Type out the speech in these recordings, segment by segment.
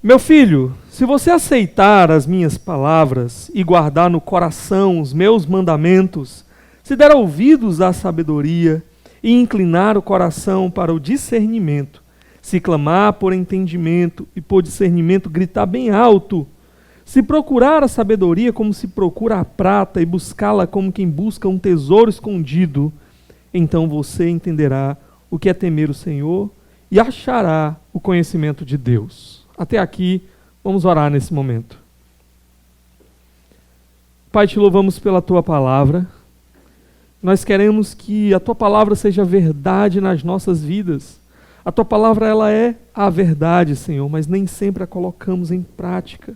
Meu filho, se você aceitar as minhas palavras e guardar no coração os meus mandamentos, se der ouvidos à sabedoria e inclinar o coração para o discernimento, se clamar por entendimento e por discernimento gritar bem alto, se procurar a sabedoria como se procura a prata e buscá-la como quem busca um tesouro escondido, então você entenderá o que é temer o Senhor e achará o conhecimento de Deus. Até aqui, vamos orar nesse momento. Pai, te louvamos pela Tua palavra. Nós queremos que a Tua palavra seja verdade nas nossas vidas. A Tua palavra, ela é a verdade, Senhor, mas nem sempre a colocamos em prática.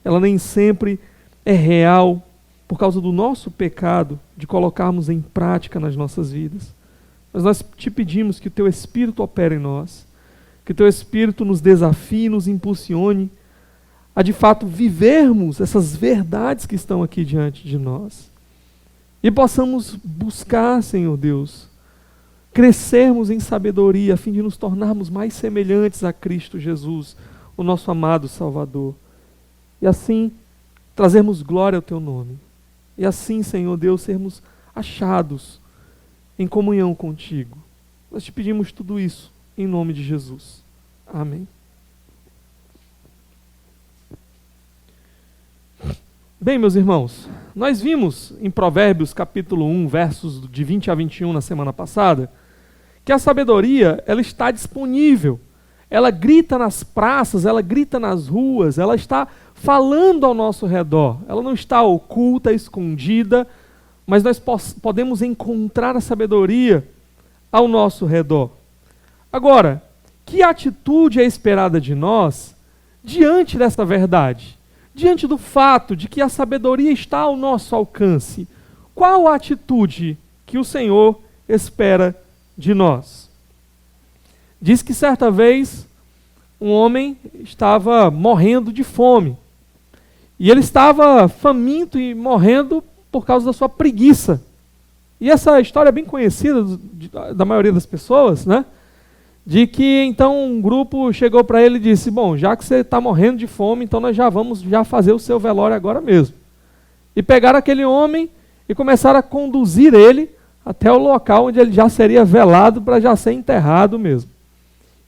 Ela nem sempre é real por causa do nosso pecado de colocarmos em prática nas nossas vidas. Mas nós te pedimos que o Teu Espírito opere em nós, que o Teu Espírito nos desafie, nos impulsione a de fato vivermos essas verdades que estão aqui diante de nós. E possamos buscar, Senhor Deus, crescermos em sabedoria a fim de nos tornarmos mais semelhantes a Cristo Jesus, o nosso amado Salvador. E assim trazermos glória ao Teu nome. E assim, Senhor Deus, sermos achados em comunhão contigo. Nós te pedimos tudo isso em nome de Jesus. Amém. Bem, meus irmãos, nós vimos em Provérbios capítulo 1, versos de 20 a 21 na semana passada, que a sabedoria, ela está disponível. Ela grita nas praças, ela grita nas ruas, ela está falando ao nosso redor. Ela não está oculta, escondida, mas nós podemos encontrar a sabedoria ao nosso redor. Agora, que atitude é esperada de nós diante dessa verdade? Diante do fato de que a sabedoria está ao nosso alcance? Qual a atitude que o Senhor espera de nós? Diz que certa vez um homem estava morrendo de fome. E ele estava faminto e morrendo por causa da sua preguiça. E essa história é bem conhecida da maioria das pessoas, né? De que então um grupo chegou para ele e disse: bom, já que você está morrendo de fome, então nós já vamos fazer o seu velório agora mesmo. E pegaram aquele homem e começaram a conduzir ele até o local onde ele já seria velado para já ser enterrado mesmo.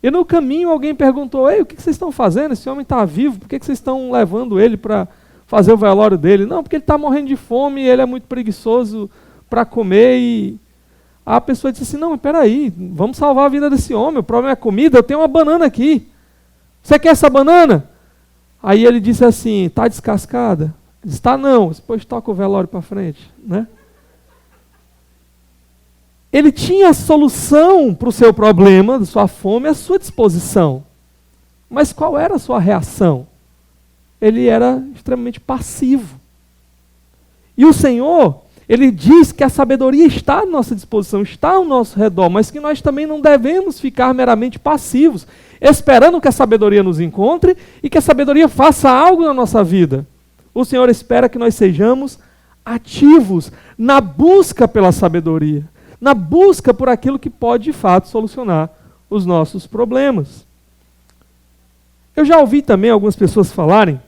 E no caminho alguém perguntou: ei, o que vocês estão fazendo? Esse homem está vivo, por que vocês estão levando ele para fazer o velório dele? Não, porque ele está morrendo de fome e ele é muito preguiçoso para comer. E a pessoa disse assim: não, mas peraí, vamos salvar a vida desse homem, o problema é a comida, eu tenho uma banana aqui. Você quer essa banana? Aí ele disse assim: está descascada? Ele disse: está não, depois toca o velório para frente, né? Ele tinha a solução para o seu problema, da sua fome, à sua disposição. Mas qual era a sua reação? Ele era extremamente passivo. E o Senhor, Ele diz que a sabedoria está à nossa disposição, está ao nosso redor, mas que nós também não devemos ficar meramente passivos, esperando que a sabedoria nos encontre e que a sabedoria faça algo na nossa vida. O Senhor espera que nós sejamos ativos na busca pela sabedoria, na busca por aquilo que pode de fato solucionar os nossos problemas. Eu já ouvi também algumas pessoas falarem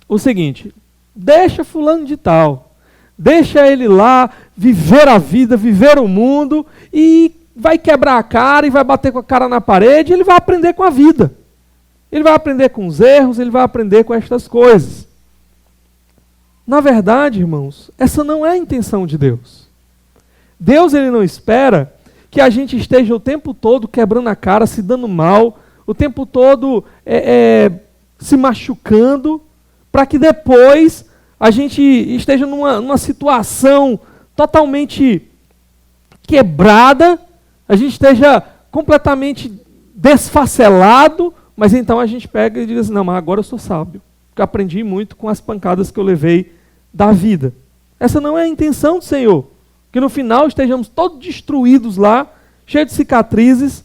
o seguinte: deixa fulano de tal, deixa ele lá viver a vida, viver o mundo, e vai quebrar a cara e vai bater com a cara na parede, e ele vai aprender com a vida. Ele vai aprender com os erros, ele vai aprender com estas coisas. Na verdade, irmãos, essa não é a intenção de Deus. Deus, Ele não espera que a gente esteja o tempo todo quebrando a cara, se dando mal, o tempo todo se machucando, para que depois a gente esteja numa situação totalmente quebrada, a gente esteja completamente desfacelado, mas então a gente pega e diz assim: não, mas agora eu sou sábio, porque eu aprendi muito com as pancadas que eu levei da vida. Essa não é a intenção do Senhor. Que no final estejamos todos destruídos lá, cheios de cicatrizes,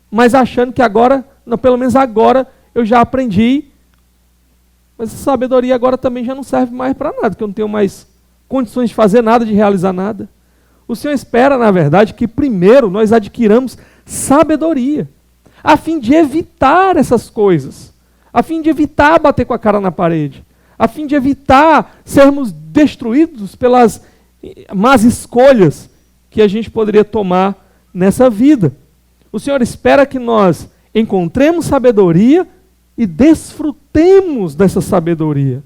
mas achando que agora, não, pelo menos agora, eu já aprendi, mas essa sabedoria agora também já não serve mais para nada, porque eu não tenho mais condições de fazer nada, de realizar nada. O Senhor espera, na verdade, que primeiro nós adquiramos sabedoria, a fim de evitar essas coisas, a fim de evitar bater com a cara na parede, a fim de evitar sermos destruídos pelas más escolhas que a gente poderia tomar nessa vida. O Senhor espera que nós encontremos sabedoria e desfrutemos dessa sabedoria.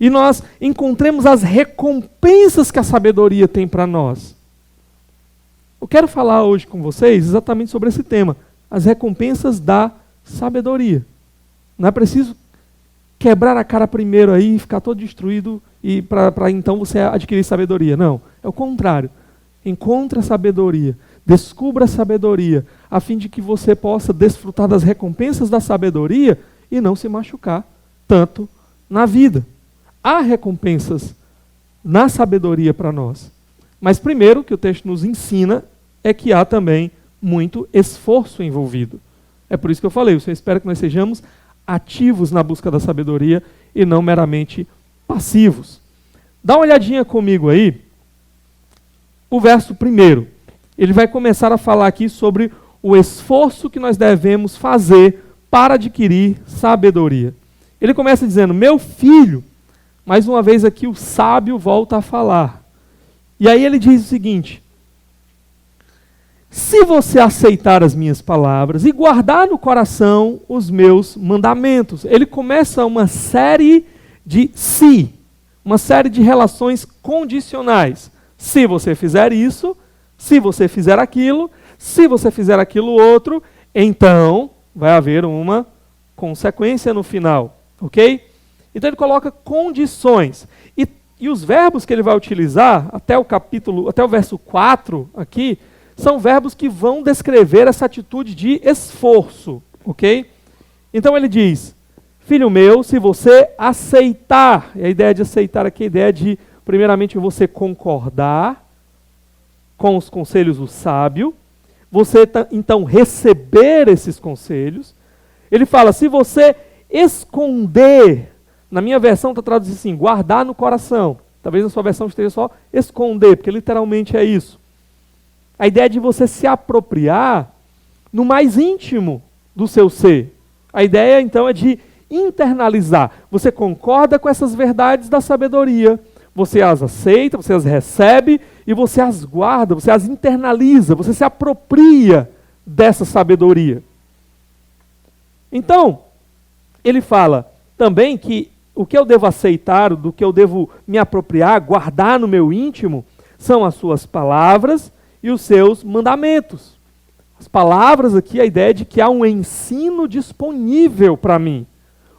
E nós encontremos as recompensas que a sabedoria tem para nós. Eu quero falar hoje com vocês exatamente sobre esse tema, as recompensas da sabedoria. Não é preciso quebrar a cara primeiro aí e ficar todo destruído e para então você adquirir sabedoria. Não, é o contrário. Encontre a sabedoria, descubra a sabedoria, a fim de que você possa desfrutar das recompensas da sabedoria e não se machucar tanto na vida. Há recompensas na sabedoria para nós. Mas primeiro, o que o texto nos ensina é que há também muito esforço envolvido. É por isso que eu falei, o Senhor espera que nós sejamos ativos na busca da sabedoria e não meramente passivos. Dá uma olhadinha comigo aí, o verso 1. Ele vai começar a falar aqui sobre o esforço que nós devemos fazer para adquirir sabedoria. Ele começa dizendo, meu filho, mais uma vez aqui o sábio volta a falar. E aí ele diz o seguinte, se você aceitar as minhas palavras e guardar no coração os meus mandamentos. Ele começa uma série de se, uma série de relações condicionais. Se você fizer isso, se você fizer aquilo, se você fizer aquilo outro, então vai haver uma consequência no final, ok? Então ele coloca condições. E os verbos que ele vai utilizar, até o verso 4 aqui, são verbos que vão descrever essa atitude de esforço, ok? Então ele diz, filho meu, se você aceitar, e a ideia de aceitar aqui é a ideia de, primeiramente, você concordar com os conselhos do sábio, você então receber esses conselhos. Ele fala, se você esconder, na minha versão está traduzido assim, guardar no coração. Talvez na sua versão esteja só esconder, porque literalmente é isso. A ideia é de você se apropriar no mais íntimo do seu ser. A ideia, então, é de internalizar. Você concorda com essas verdades da sabedoria, você as aceita, você as recebe e você as guarda, você as internaliza, você se apropria dessa sabedoria. Então, ele fala também que o que eu devo aceitar, do que eu devo me apropriar, guardar no meu íntimo, são as suas palavras e os seus mandamentos. As palavras aqui, a ideia de que há um ensino disponível para mim.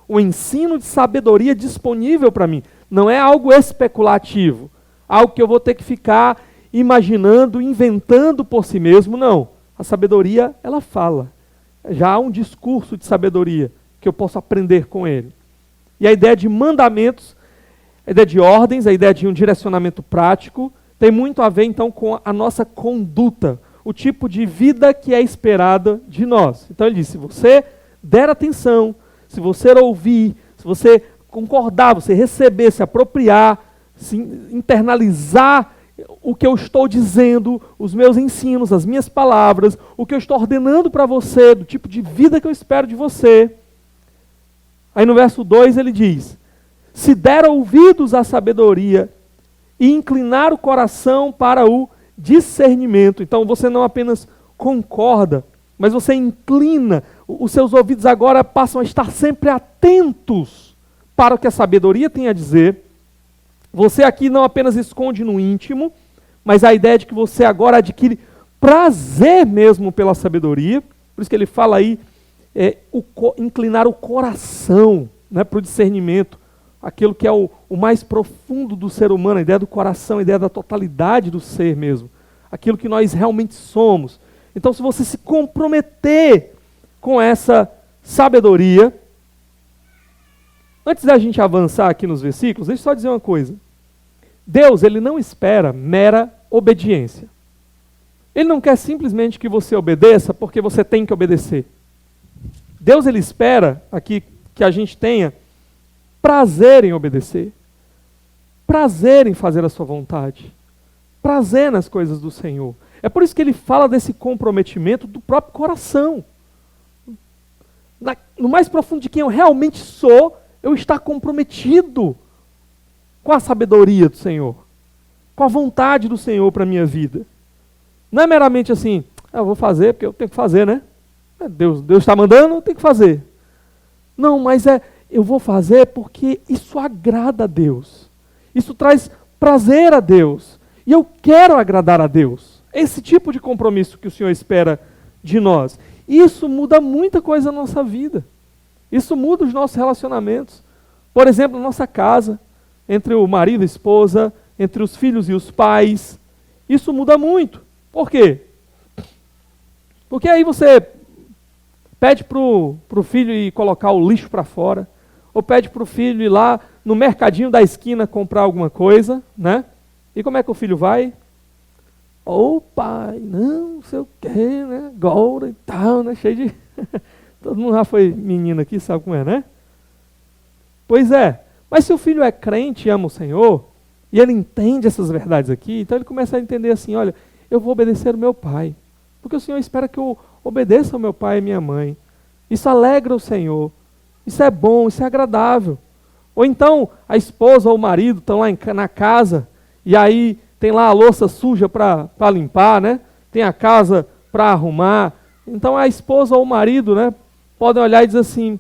Um ensino de sabedoria disponível para mim. Não é algo especulativo, algo que eu vou ter que ficar imaginando, inventando por si mesmo, não. A sabedoria, ela fala. Já há um discurso de sabedoria que eu posso aprender com ele. E a ideia de mandamentos, a ideia de ordens, a ideia de um direcionamento prático, tem muito a ver, então, com a nossa conduta, o tipo de vida que é esperada de nós. Então ele diz, se você der atenção, se você ouvir, se você concordar, você receber, se apropriar, se internalizar o que eu estou dizendo, os meus ensinos, as minhas palavras, o que eu estou ordenando para você, do tipo de vida que eu espero de você. Aí no verso 2 ele diz, se der ouvidos à sabedoria e inclinar o coração para o discernimento. Então você não apenas concorda, mas você inclina, os seus ouvidos agora passam a estar sempre atentos para o que a sabedoria tem a dizer. Você aqui não apenas esconde no íntimo, mas a ideia de que você agora adquire prazer mesmo pela sabedoria. Por isso que ele fala aí, inclinar o coração, né, para o discernimento. Aquilo que é o mais profundo do ser humano, a ideia do coração, a ideia da totalidade do ser mesmo. Aquilo que nós realmente somos. Então, se você se comprometer com essa sabedoria, antes da gente avançar aqui nos versículos, deixa eu só dizer uma coisa. Deus, ele não espera mera obediência. Ele não quer simplesmente que você obedeça porque você tem que obedecer. Deus, ele espera aqui que a gente tenha prazer em obedecer, prazer em fazer a sua vontade, prazer nas coisas do Senhor. É por isso que ele fala desse comprometimento do próprio coração. no mais profundo de quem eu realmente sou, eu estar comprometido com a sabedoria do Senhor, com a vontade do Senhor para a minha vida. Não é meramente assim, eu vou fazer porque eu tenho que fazer, né? Deus está mandando, eu tenho que fazer. Não, mas eu vou fazer porque isso agrada a Deus. Isso traz prazer a Deus. E eu quero agradar a Deus. Esse tipo de compromisso que o Senhor espera de nós. Isso muda muita coisa na nossa vida. Isso muda os nossos relacionamentos. Por exemplo, na nossa casa, entre o marido e a esposa, entre os filhos e os pais. Isso muda muito. Por quê? Porque aí você pede para o filho ir colocar o lixo para fora, ou pede para o filho ir lá no mercadinho da esquina comprar alguma coisa, né? E como é que o filho vai? Ô pai, não sei o quê, né? Agora e tal, né? Cheio de... Todo mundo já foi menino aqui, sabe como é, né? Pois é. Mas se o filho é crente e ama o Senhor, e ele entende essas verdades aqui, então ele começa a entender assim, olha, eu vou obedecer o meu pai, porque o Senhor espera que eu obedeça ao meu pai e minha mãe. Isso alegra o Senhor. Isso é bom, isso é agradável. Ou então a esposa ou o marido estão lá na casa, e aí tem lá a louça suja para limpar, né? Tem a casa para arrumar. Então a esposa ou o marido, né, podem olhar e dizer assim,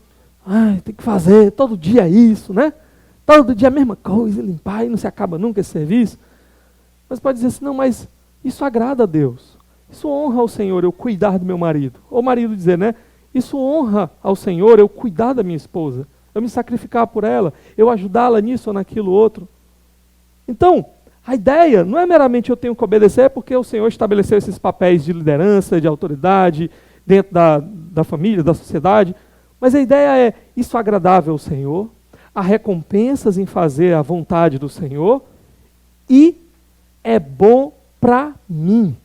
tem que fazer todo dia isso, né? Todo dia a mesma coisa, limpar e não se acaba nunca esse serviço. Mas pode dizer assim, não, mas isso agrada a Deus. Isso honra ao Senhor eu cuidar do meu marido. Ou o marido dizer, né? Isso honra ao Senhor eu cuidar da minha esposa. Eu me sacrificar por ela. Eu ajudá-la nisso ou naquilo outro. Então, a ideia não é meramente eu tenho que obedecer porque o Senhor estabeleceu esses papéis de liderança, de autoridade, dentro da família, da sociedade. Mas a ideia é isso agradável ao Senhor. Há recompensas em fazer a vontade do Senhor. E é bom para mim.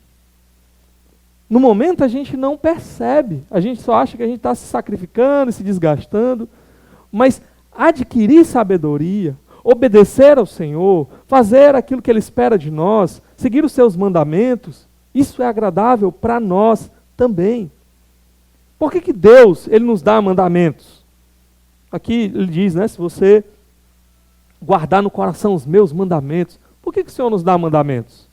No momento a gente não percebe, a gente só acha que a gente está se sacrificando, se desgastando, mas adquirir sabedoria, obedecer ao Senhor, fazer aquilo que Ele espera de nós, seguir os seus mandamentos, isso é agradável para nós também. Por que Deus Ele nos dá mandamentos? Aqui Ele diz, né, se você guardar no coração os meus mandamentos, por que o Senhor nos dá mandamentos?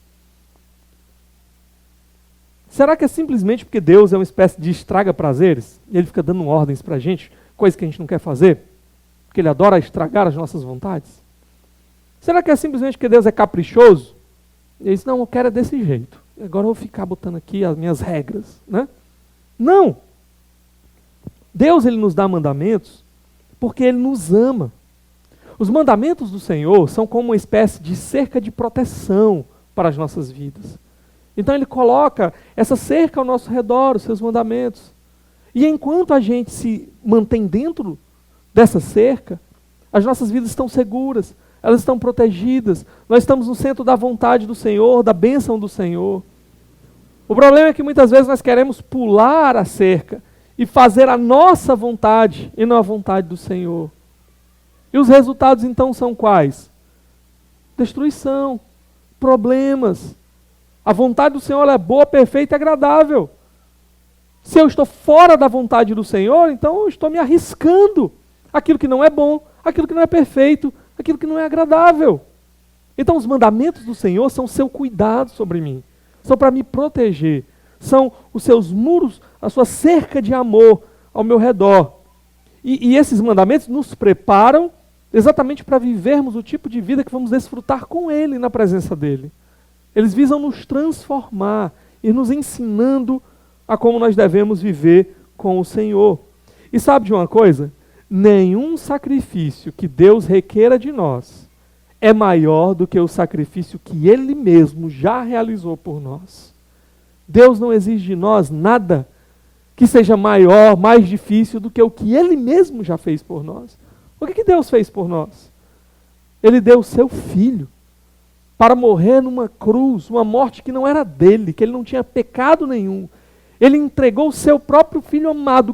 Será que é simplesmente porque Deus é uma espécie de estraga-prazeres? E Ele fica dando ordens para a gente, coisa que a gente não quer fazer? Porque Ele adora estragar as nossas vontades? Será que é simplesmente porque Deus é caprichoso? Ele diz, não, eu quero é desse jeito. Agora eu vou ficar botando aqui as minhas regras, né? Não! Deus Ele nos dá mandamentos porque Ele nos ama. Os mandamentos do Senhor são como uma espécie de cerca de proteção para as nossas vidas. Então Ele coloca essa cerca ao nosso redor, os seus mandamentos. E enquanto a gente se mantém dentro dessa cerca, as nossas vidas estão seguras, elas estão protegidas, nós estamos no centro da vontade do Senhor, da bênção do Senhor. O problema é que muitas vezes nós queremos pular a cerca e fazer a nossa vontade e não a vontade do Senhor. E os resultados então são quais? Destruição, problemas. A vontade do Senhor é boa, perfeita e agradável. Se eu estou fora da vontade do Senhor, então eu estou me arriscando aquilo que não é bom, aquilo que não é perfeito, aquilo que não é agradável. Então os mandamentos do Senhor são o seu cuidado sobre mim, são para me proteger, são os seus muros, a sua cerca de amor ao meu redor. E esses mandamentos nos preparam exatamente para vivermos o tipo de vida que vamos desfrutar com Ele, na presença dEle. Eles visam nos transformar e nos ensinando a como nós devemos viver com o Senhor. E sabe de uma coisa? Nenhum sacrifício que Deus requeira de nós é maior do que o sacrifício que Ele mesmo já realizou por nós. Deus não exige de nós nada que seja maior, mais difícil do que o que Ele mesmo já fez por nós. O que Deus fez por nós? Ele deu o seu Filho para morrer numa cruz, uma morte que não era dele, que ele não tinha pecado nenhum. Ele entregou o seu próprio Filho amado,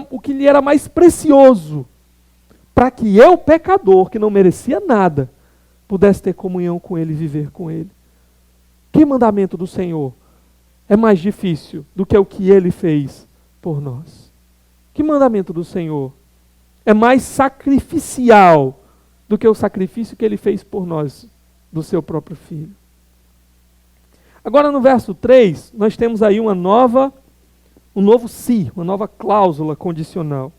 o que lhe era mais precioso, para que eu, pecador, que não merecia nada, pudesse ter comunhão com Ele e viver com Ele. Que mandamento do Senhor é mais difícil do que o que Ele fez por nós? Que mandamento do Senhor é mais sacrificial do que o sacrifício que ele fez por nós, do seu próprio Filho? Agora no verso 3, nós temos aí um novo se, uma nova cláusula condicional.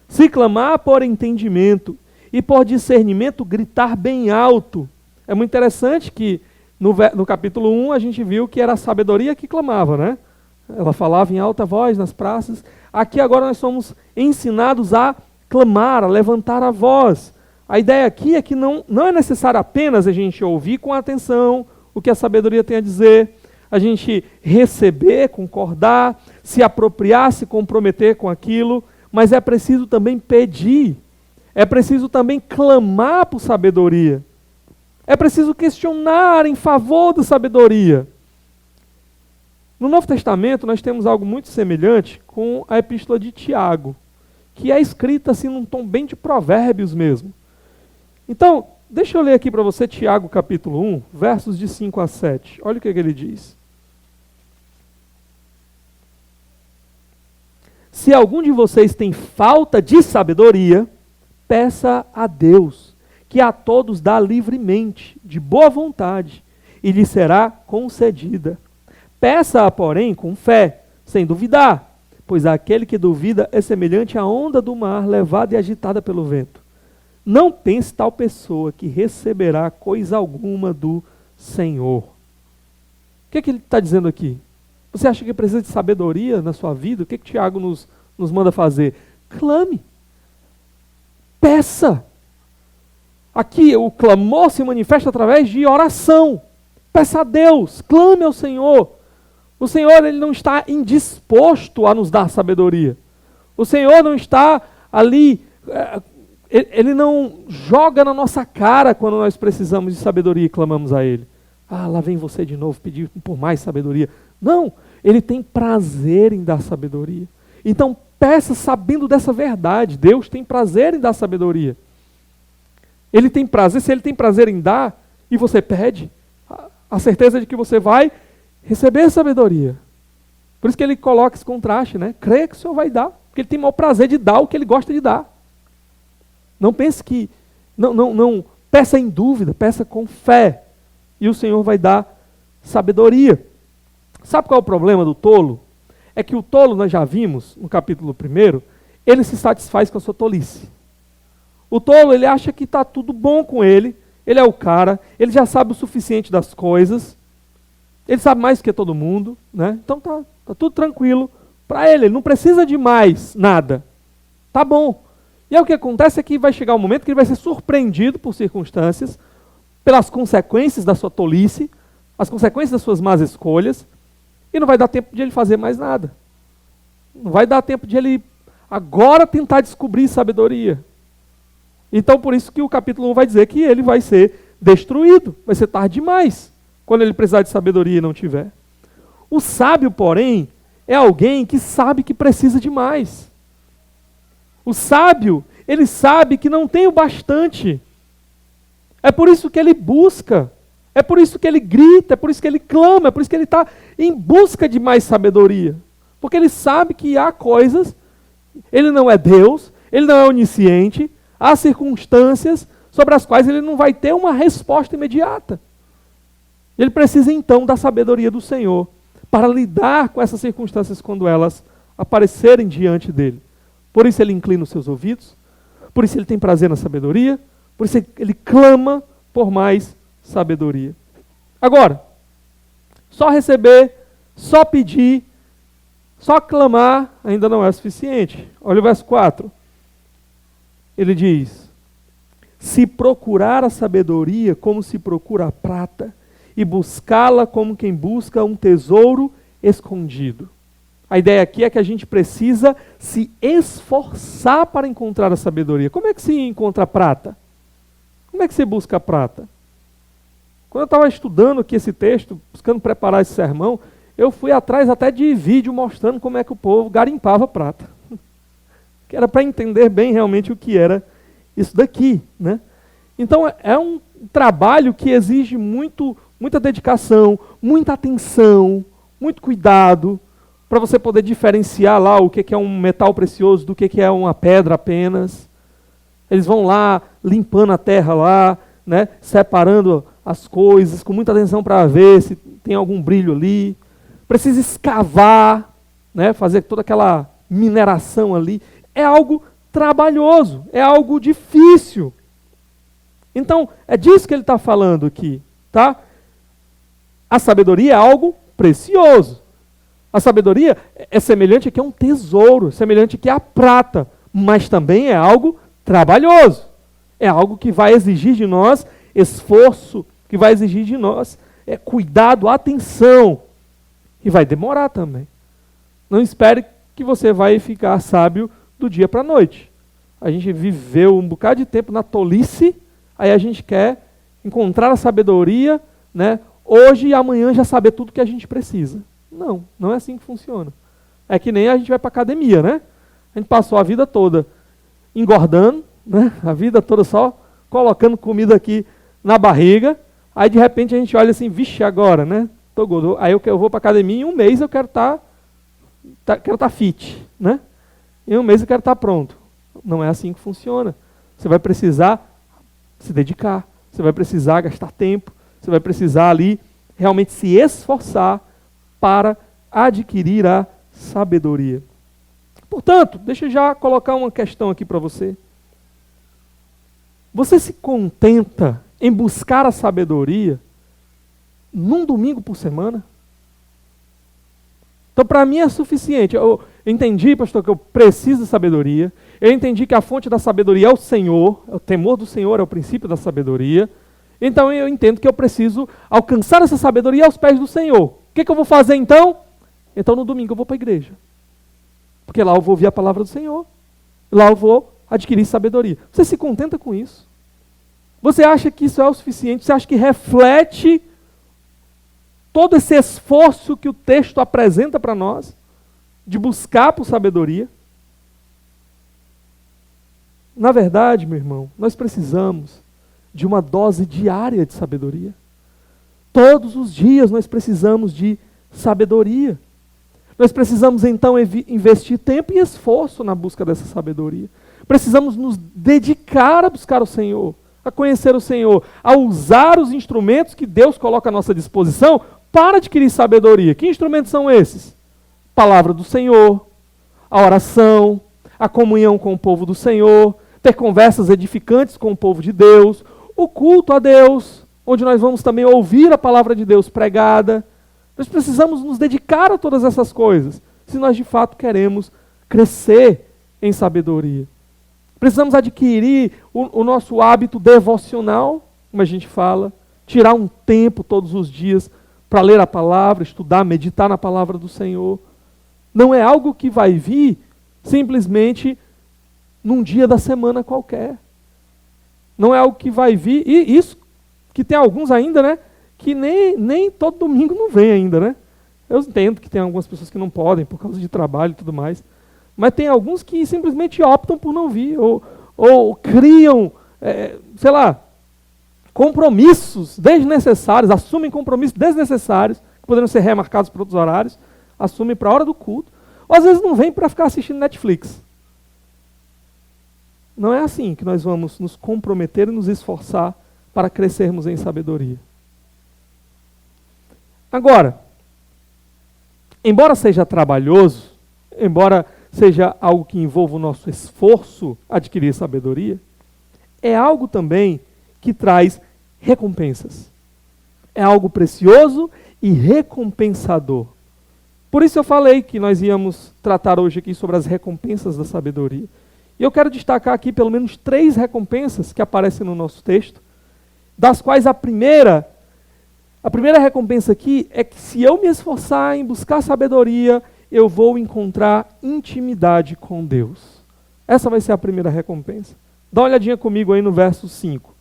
Se clamar por entendimento e por discernimento, gritar bem alto. É muito interessante que no capítulo 1 a gente viu que era a sabedoria que clamava, né? Ela falava em alta voz nas praças. Aqui agora nós somos ensinados a clamar, a levantar a voz. A ideia aqui é que não é necessário apenas a gente ouvir com atenção o que a sabedoria tem a dizer, a gente receber, concordar, se apropriar, se comprometer com aquilo, mas é preciso também pedir, é preciso também clamar por sabedoria, é preciso questionar em favor da sabedoria. No Novo Testamento nós temos algo muito semelhante com a Epístola de Tiago, que é escrita assim num tom bem de provérbios mesmo. Então, deixa eu ler aqui para você Tiago capítulo 1, versos de 5 a 7. Olha o que ele diz. Se algum de vocês tem falta de sabedoria, peça a Deus, que a todos dá livremente, de boa vontade, e lhe será concedida. Peça-a, porém, com fé, sem duvidar, pois aquele que duvida é semelhante à onda do mar, levada e agitada pelo vento. Não pense tal pessoa que receberá coisa alguma do Senhor. O que ele está dizendo aqui? Você acha que precisa de sabedoria na sua vida? O que Tiago nos manda fazer? Clame. Peça. Aqui o clamor se manifesta através de oração. Peça a Deus, clame ao Senhor. O Senhor ele não está indisposto a nos dar sabedoria. O Senhor não está ali... Ele não joga na nossa cara quando nós precisamos de sabedoria e clamamos a Ele. Ah, lá vem você de novo pedir por mais sabedoria. Não, Ele tem prazer em dar sabedoria. Então peça sabendo dessa verdade. Deus tem prazer em dar sabedoria. Ele tem prazer, se Ele tem prazer em dar, e você pede, a certeza de que você vai receber sabedoria. Por isso que Ele coloca esse contraste, né? Creia que o Senhor vai dar, porque Ele tem o maior prazer de dar o que Ele gosta de dar. Não pense que, não peça em dúvida, peça com fé. E o Senhor vai dar sabedoria. Sabe qual é o problema do tolo? É que o tolo, nós já vimos no capítulo 1, ele se satisfaz com a sua tolice. O tolo, ele acha que está tudo bom com ele, ele é o cara, ele já sabe o suficiente das coisas, ele sabe mais do que todo mundo, né? Então tá tudo tranquilo para ele não precisa de mais nada. Tá bom. E aí o que acontece é que vai chegar um momento que ele vai ser surpreendido por circunstâncias, pelas consequências da sua tolice, as consequências das suas más escolhas, e não vai dar tempo de ele fazer mais nada. Não vai dar tempo de ele agora tentar descobrir sabedoria. Então por isso que o capítulo 1 vai dizer que ele vai ser destruído, vai ser tarde demais, quando ele precisar de sabedoria e não tiver. O sábio, porém, é alguém que sabe que precisa de mais. O sábio, ele sabe que não tem o bastante. É por isso que ele busca, é por isso que ele grita, é por isso que ele clama, é por isso que ele está em busca de mais sabedoria. Porque ele sabe que há coisas, ele não é Deus, ele não é onisciente, há circunstâncias sobre as quais ele não vai ter uma resposta imediata. Ele precisa então da sabedoria do Senhor para lidar com essas circunstâncias quando elas aparecerem diante dele. Por isso ele inclina os seus ouvidos, por isso ele tem prazer na sabedoria, por isso ele clama por mais sabedoria. Agora, só receber, só pedir, só clamar ainda não é suficiente. Olha o verso 4. Ele diz: se procurar a sabedoria como se procura a prata, e buscá-la como quem busca um tesouro escondido. A ideia aqui é que a gente precisa se esforçar para encontrar a sabedoria. Como é que se encontra a prata? Como é que se busca a prata? Quando eu estava estudando aqui esse texto, buscando preparar esse sermão, eu fui atrás até de vídeo mostrando como é que o povo garimpava prata. Que era para entender bem realmente o que era isso daqui, né? Então é um trabalho que exige muita dedicação, muita atenção, muito cuidado, para você poder diferenciar lá o que é um metal precioso do que é uma pedra apenas. Eles vão lá limpando a terra lá, né, separando as coisas com muita atenção para ver se tem algum brilho ali. Precisa escavar, né, fazer toda aquela mineração ali. É algo trabalhoso, é algo difícil. Então, é disso que ele está falando aqui, tá? A sabedoria é algo precioso. A sabedoria é semelhante aqui a um tesouro, semelhante aqui à prata, mas também é algo trabalhoso. É algo que vai exigir de nós esforço, que vai exigir de nós cuidado, atenção, e vai demorar também. Não espere que você vai ficar sábio do dia para a noite. A gente viveu um bocado de tempo na tolice, aí a gente quer encontrar a sabedoria, né, hoje e amanhã já saber tudo que a gente precisa. Não, não é assim que funciona. É que nem a gente vai para a academia, né? A gente passou a vida toda engordando, né? A vida toda só colocando comida aqui na barriga, aí de repente a gente olha assim, vixe, agora, né? Tô gordo. Aí eu vou para a academia e em um mês eu quero estar fit, né? Em um mês eu quero estar pronto. Não é assim que funciona. Você vai precisar se dedicar, você vai precisar gastar tempo, você vai precisar ali realmente se esforçar para adquirir a sabedoria. Portanto, deixa eu já colocar uma questão aqui para você. Você se contenta em buscar a sabedoria num domingo por semana? Então, para mim é suficiente. Eu entendi, pastor, que eu preciso de sabedoria. Eu entendi que a fonte da sabedoria é o Senhor. O temor do Senhor é o princípio da sabedoria. Então, eu entendo que eu preciso alcançar essa sabedoria aos pés do Senhor. O que eu vou fazer então? Então, no domingo eu vou para a igreja. Porque lá eu vou ouvir a palavra do Senhor. Lá eu vou adquirir sabedoria. Você se contenta com isso? Você acha que isso é o suficiente? Você acha que reflete todo esse esforço que o texto apresenta para nós, de buscar por sabedoria? Na verdade, meu irmão, nós precisamos de uma dose diária de sabedoria. Todos os dias nós precisamos de sabedoria. Nós precisamos então investir tempo e esforço na busca dessa sabedoria. Precisamos nos dedicar a buscar o Senhor, a conhecer o Senhor, a usar os instrumentos que Deus coloca à nossa disposição para adquirir sabedoria. Que instrumentos são esses? Palavra do Senhor, a oração, a comunhão com o povo do Senhor, ter conversas edificantes com o povo de Deus, o culto a Deus, onde nós vamos também ouvir a palavra de Deus pregada. Nós precisamos nos dedicar a todas essas coisas, se nós de fato queremos crescer em sabedoria. Precisamos adquirir o nosso hábito devocional, como a gente fala, tirar um tempo todos os dias para ler a palavra, estudar, meditar na palavra do Senhor. Não é algo que vai vir simplesmente num dia da semana qualquer. Não é algo que vai vir, e isso que tem alguns ainda, né, que nem todo domingo não vem ainda, né? Eu entendo que tem algumas pessoas que não podem por causa de trabalho e tudo mais, mas tem alguns que simplesmente optam por não vir, ou criam, compromissos desnecessários, assumem compromissos desnecessários, que poderiam ser remarcados para outros horários, assumem para a hora do culto, ou às vezes não vem para ficar assistindo Netflix. Não é assim que nós vamos nos comprometer e nos esforçar para crescermos em sabedoria. Agora, embora seja trabalhoso, embora seja algo que envolva o nosso esforço adquirir sabedoria, é algo também que traz recompensas. É algo precioso e recompensador. Por isso eu falei que nós íamos tratar hoje aqui sobre as recompensas da sabedoria. E eu quero destacar aqui pelo menos 3 recompensas que aparecem no nosso texto, das quais a primeira recompensa aqui é que se eu me esforçar em buscar sabedoria, eu vou encontrar intimidade com Deus. Essa vai ser a primeira recompensa. Dá uma olhadinha comigo aí no verso 5.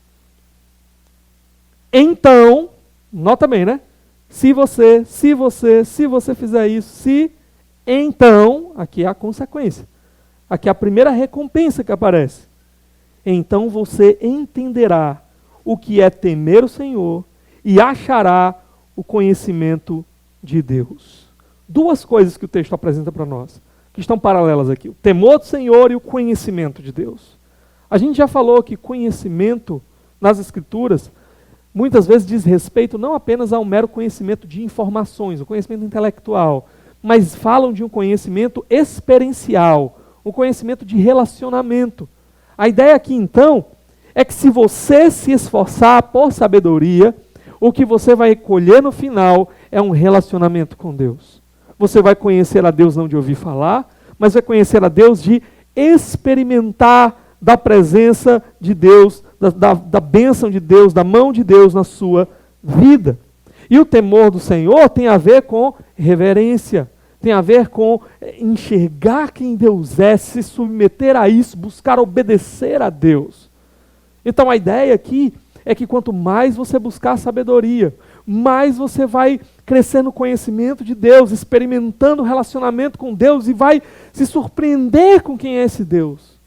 Então, nota bem, né? Se você fizer isso, então, aqui é a consequência. Aqui é a primeira recompensa que aparece. Então você entenderá o que é temer o Senhor e achará o conhecimento de Deus. duas coisas que o texto apresenta para nós, que estão paralelas aqui: o temor do Senhor e o conhecimento de Deus. A gente já falou que conhecimento nas Escrituras muitas vezes diz respeito não apenas a um mero conhecimento de informações, o conhecimento intelectual, mas falam de um conhecimento experiencial, um conhecimento de relacionamento. A ideia aqui, então, é que se você se esforçar por sabedoria, o que você vai colher no final é um relacionamento com Deus. Você vai conhecer a Deus não de ouvir falar, mas vai conhecer a Deus de experimentar da presença de Deus, da bênção de Deus, da mão de Deus na sua vida. E o temor do Senhor tem a ver com reverência, tem a ver com enxergar quem Deus é, se submeter a isso, buscar obedecer a Deus. Então a ideia aqui é que quanto mais você buscar sabedoria, mais você vai crescer no conhecimento de Deus, experimentando o relacionamento com Deus e vai se surpreender com quem é esse Deus.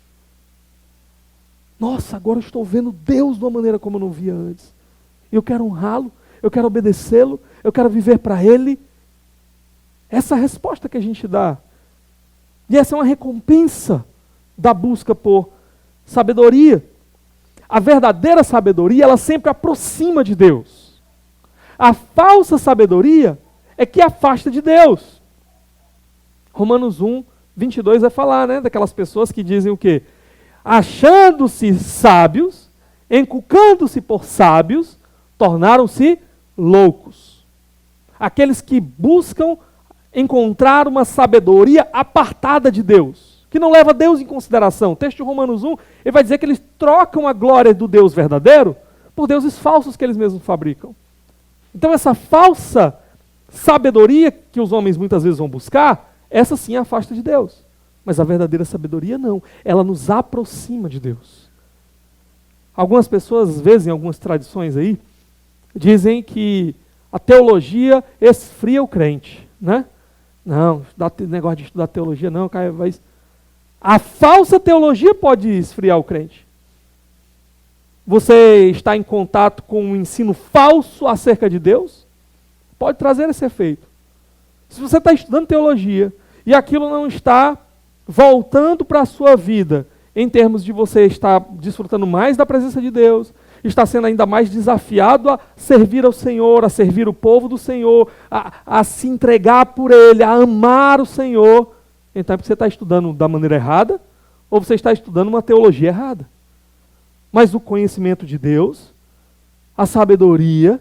Nossa, agora eu estou vendo Deus de uma maneira como eu não via antes. Eu quero honrá-lo, eu quero obedecê-lo, eu quero viver para Ele. Essa é a resposta que a gente dá. E essa é uma recompensa da busca por sabedoria. A verdadeira sabedoria, ela sempre aproxima de Deus. A falsa sabedoria é que afasta de Deus. Romanos 1, 22 vai falar, né, daquelas pessoas que dizem o quê? Achando-se sábios, encucando-se por sábios, tornaram-se loucos. Aqueles que buscam encontrar uma sabedoria apartada de Deus, que não leva Deus em consideração. O texto de Romanos 1, ele vai dizer que eles trocam a glória do Deus verdadeiro por deuses falsos que eles mesmos fabricam. Então essa falsa sabedoria que os homens muitas vezes vão buscar, essa sim afasta de Deus. Mas a verdadeira sabedoria não, ela nos aproxima de Deus. Algumas pessoas, às vezes, em algumas tradições aí, dizem que a teologia esfria o crente, né? Não, negócio de estudar teologia não, cara, vai... A falsa teologia pode esfriar o crente. Você está em contato com um ensino falso acerca de Deus, pode trazer esse efeito. Se você está estudando teologia e aquilo não está voltando para a sua vida, em termos de você estar desfrutando mais da presença de Deus, está sendo ainda mais desafiado a servir ao Senhor, a servir o povo do Senhor, a se entregar por Ele, a amar o Senhor, então é porque você está estudando da maneira errada, ou você está estudando uma teologia errada. Mas o conhecimento de Deus, a sabedoria,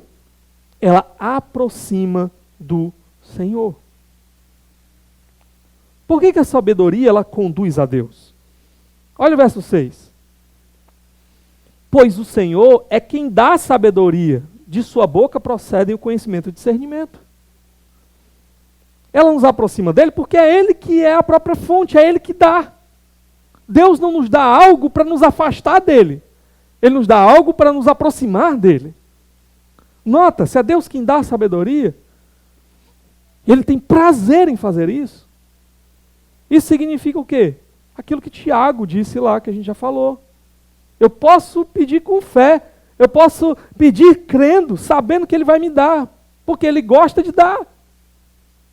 ela aproxima do Senhor. Por que a sabedoria ela conduz a Deus? Olha o verso 6. Pois o Senhor é quem dá sabedoria, de sua boca procedem o conhecimento e o discernimento. Ela nos aproxima dele porque é Ele que é a própria fonte, é Ele que dá. Deus não nos dá algo para nos afastar dele. Ele nos dá algo para nos aproximar dele. Nota, se é Deus quem dá a sabedoria, Ele tem prazer em fazer isso. Isso significa o quê? Aquilo que Tiago disse lá, que a gente já falou. Eu posso pedir com fé, eu posso pedir crendo, sabendo que Ele vai me dar, porque Ele gosta de dar.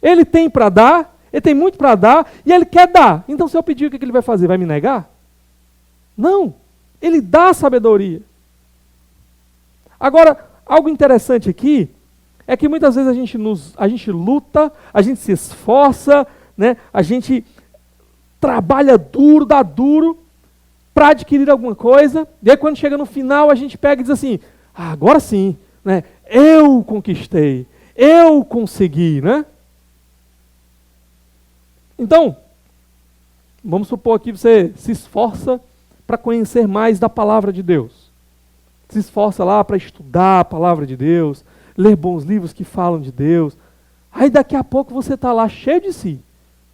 Ele tem para dar, Ele tem muito para dar, e Ele quer dar. Então se eu pedir, o que Ele vai fazer? Vai me negar? Não, Ele dá a sabedoria. Agora, algo interessante aqui, é que muitas vezes a gente luta, a gente se esforça, né? A gente trabalha duro, dá duro, para adquirir alguma coisa, e aí quando chega no final a gente pega e diz assim, agora sim, né? Eu conquistei, eu consegui, né? Então, vamos supor que você se esforça para conhecer mais da palavra de Deus. Se esforça lá para estudar a palavra de Deus, ler bons livros que falam de Deus. Aí daqui a pouco você está lá cheio de si.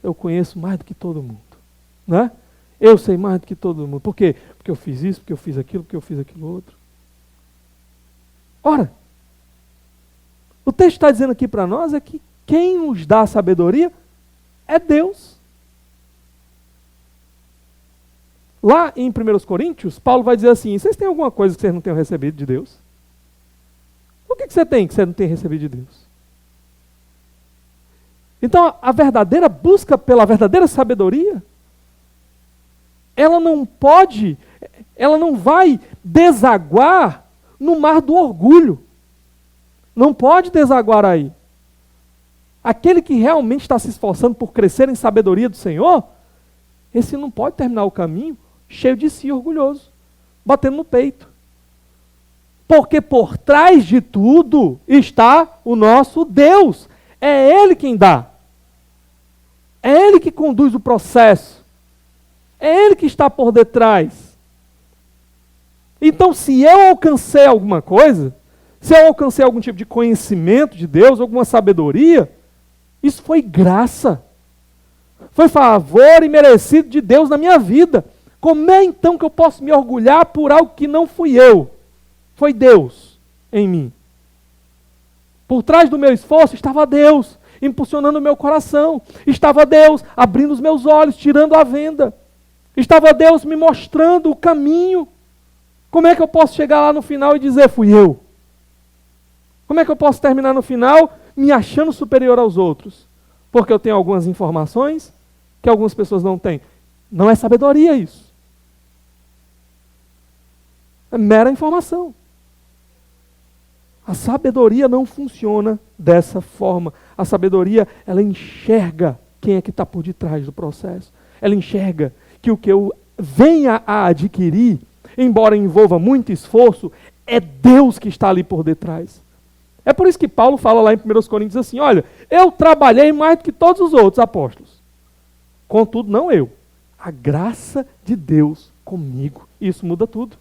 Eu conheço mais do que todo mundo, né? Eu sei mais do que todo mundo. Por quê? Porque eu fiz isso, porque eu fiz aquilo, porque eu fiz aquilo outro. Ora, o texto está dizendo aqui para nós é que quem nos dá a sabedoria é Deus. Lá em 1 Coríntios, Paulo vai dizer assim, vocês têm alguma coisa que vocês não tenham recebido de Deus? O que você tem que você não tem recebido de Deus? Então, a verdadeira busca pela verdadeira sabedoria, ela não vai desaguar no mar do orgulho. Não pode desaguar aí. Aquele que realmente está se esforçando por crescer em sabedoria do Senhor, esse não pode terminar o caminho cheio de si, orgulhoso, batendo no peito. Porque por trás de tudo está o nosso Deus. É Ele quem dá. É Ele que conduz o processo. É Ele que está por detrás. Então, se eu alcancei alguma coisa, se eu alcancei algum tipo de conhecimento de Deus, alguma sabedoria, isso foi graça. Foi favor e merecido de Deus na minha vida. Como é então que eu posso me orgulhar por algo que não fui eu? Foi Deus em mim. Por trás do meu esforço estava Deus, impulsionando o meu coração. Estava Deus abrindo os meus olhos, tirando a venda. Estava Deus me mostrando o caminho. Como é que eu posso chegar lá no final e dizer, fui eu? Como é que eu posso terminar no final me achando superior aos outros? Porque eu tenho algumas informações que algumas pessoas não têm. Não é sabedoria isso. É mera informação. A sabedoria não funciona dessa forma. A sabedoria, ela enxerga quem é que está por detrás do processo. Ela enxerga que o que eu venha a adquirir, embora envolva muito esforço, é Deus que está ali por detrás. É por isso que Paulo fala lá em 1 Coríntios assim, olha, eu trabalhei mais do que todos os outros apóstolos. Contudo, não eu. A graça de Deus comigo. Isso muda tudo.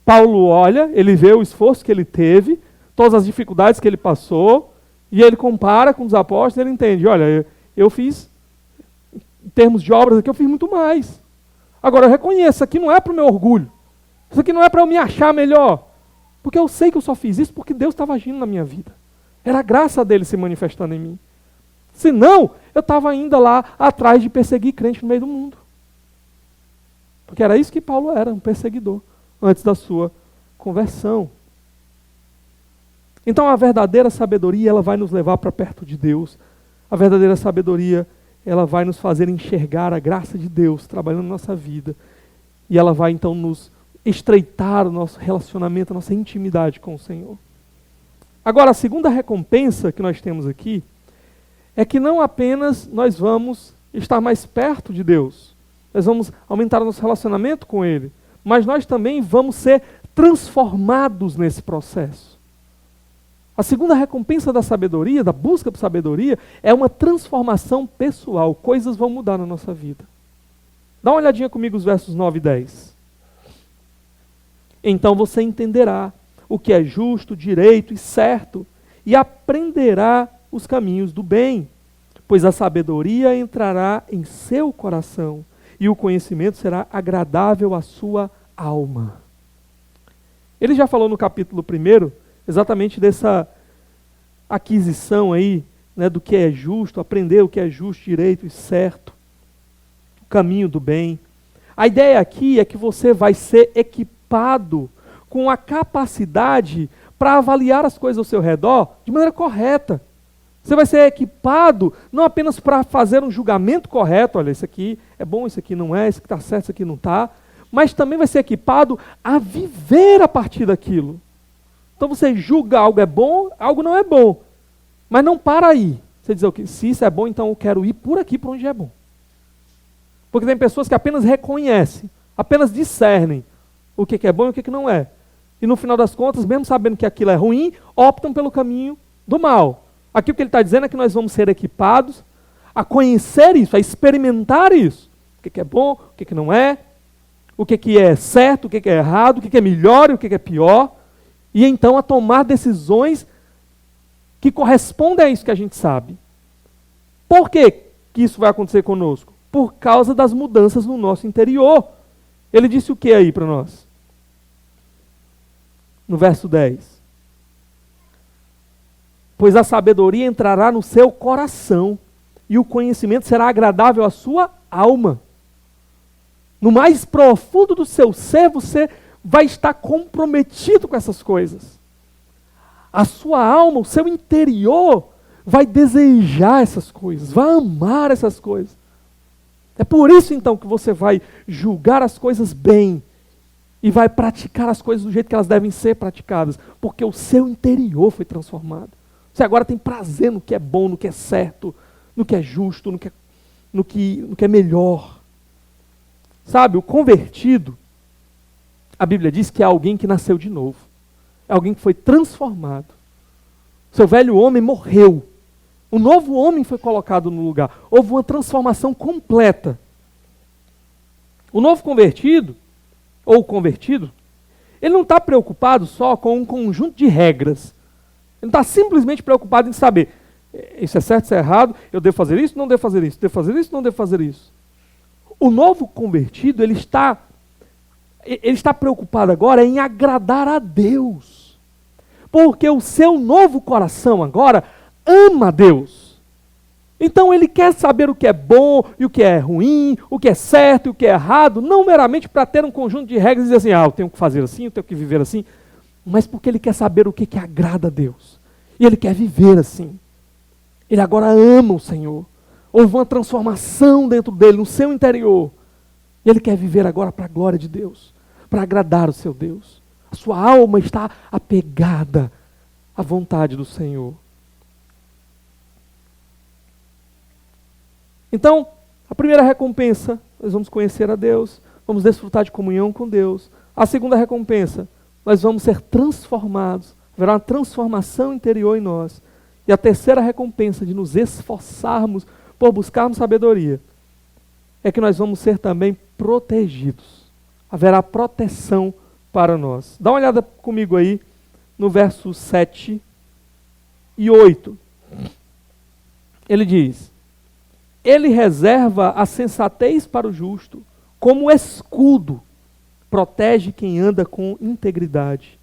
Paulo olha, ele vê o esforço que ele teve, todas as dificuldades que ele passou, e ele compara com os apóstolos, ele entende, olha, eu fiz, em termos de obras aqui, eu fiz muito mais. Agora eu reconheço, isso aqui não é para o meu orgulho, isso aqui não é para eu me achar melhor, porque eu sei que eu só fiz isso porque Deus estava agindo na minha vida. Era a graça dele se manifestando em mim. Senão, eu estava ainda lá atrás de perseguir crente no meio do mundo. Porque era isso que Paulo era, um perseguidor, antes da sua conversão. Então a verdadeira sabedoria, ela vai nos levar para perto de Deus. A verdadeira sabedoria, ela vai nos fazer enxergar a graça de Deus trabalhando na nossa vida. E ela vai então nos estreitar o nosso relacionamento, a nossa intimidade com o Senhor. Agora, a segunda recompensa que nós temos aqui é que não apenas nós vamos estar mais perto de Deus, nós vamos aumentar o nosso relacionamento com Ele, mas nós também vamos ser transformados nesse processo. A segunda recompensa da sabedoria, da busca por sabedoria, é uma transformação pessoal. Coisas vão mudar na nossa vida. Dá uma olhadinha comigo os versos 9 e 10. Então você entenderá o que é justo, direito e certo, e aprenderá os caminhos do bem, pois a sabedoria entrará em seu coração, e o conhecimento será agradável à sua alma. Ele já falou no capítulo 1, exatamente dessa aquisição aí, né, do que é justo, aprender o que é justo, direito e certo, o caminho do bem. A ideia aqui é que você vai ser equipado com a capacidade para avaliar as coisas ao seu redor de maneira correta. Você vai ser equipado não apenas para fazer um julgamento correto, olha, isso aqui é bom, isso aqui não é, isso aqui está certo, isso aqui não está, mas também vai ser equipado a viver a partir daquilo. Então você julga algo é bom, algo não é bom, mas não para aí. Você diz, okay, se isso é bom, então eu quero ir por aqui para onde é bom. Porque tem pessoas que apenas reconhecem, apenas discernem o que é bom e o que não é. E no final das contas, mesmo sabendo que aquilo é ruim, optam pelo caminho do mal. Aqui o que ele está dizendo é que nós vamos ser equipados a conhecer isso, a experimentar isso. O que é bom, o que não é, o que é certo, o que é errado, o que é melhor e o que é pior. E então a tomar decisões que correspondem a isso que a gente sabe. Por que isso vai acontecer conosco? Por causa das mudanças no nosso interior. Ele disse o que aí para nós? No verso 10. Pois a sabedoria entrará no seu coração, e o conhecimento será agradável à sua alma. No mais profundo do seu ser, você vai estar comprometido com essas coisas. A sua alma, o seu interior, vai desejar essas coisas, vai amar essas coisas. É por isso então que você vai julgar as coisas bem e vai praticar as coisas do jeito que elas devem ser praticadas, porque o seu interior foi transformado. Você agora tem prazer no que é bom, no que é certo, no que é justo, no que é melhor. Sabe, o convertido, a Bíblia diz que é alguém que nasceu de novo. É alguém que foi transformado. Seu velho homem morreu. O novo homem foi colocado no lugar. Houve uma transformação completa. O novo convertido, ou convertido, ele não está preocupado só com um conjunto de regras. Ele não está simplesmente preocupado em saber, isso é certo, isso é errado, eu devo fazer isso, não devo fazer isso, devo fazer isso, não devo fazer isso. O novo convertido, ele está preocupado agora em agradar a Deus. Porque o seu novo coração agora ama a Deus. Então ele quer saber o que é bom e o que é ruim, o que é certo e o que é errado, não meramente para ter um conjunto de regras e dizer assim, eu tenho que fazer assim, eu tenho que viver assim, mas porque ele quer saber o que agrada a Deus. E ele quer viver assim. Ele agora ama o Senhor. Houve uma transformação dentro dele, no seu interior. E ele quer viver agora para a glória de Deus, para agradar o seu Deus. A sua alma está apegada à vontade do Senhor. Então, a primeira recompensa, nós vamos conhecer a Deus, vamos desfrutar de comunhão com Deus. A segunda recompensa, nós vamos ser transformados, haverá uma transformação interior em nós. E a terceira recompensa de nos esforçarmos por buscarmos sabedoria, é que nós vamos ser também protegidos. Haverá proteção para nós. Dá uma olhada comigo aí no verso 7 e 8. Ele diz, ele reserva a sensatez para o justo, como escudo, protege quem anda com integridade,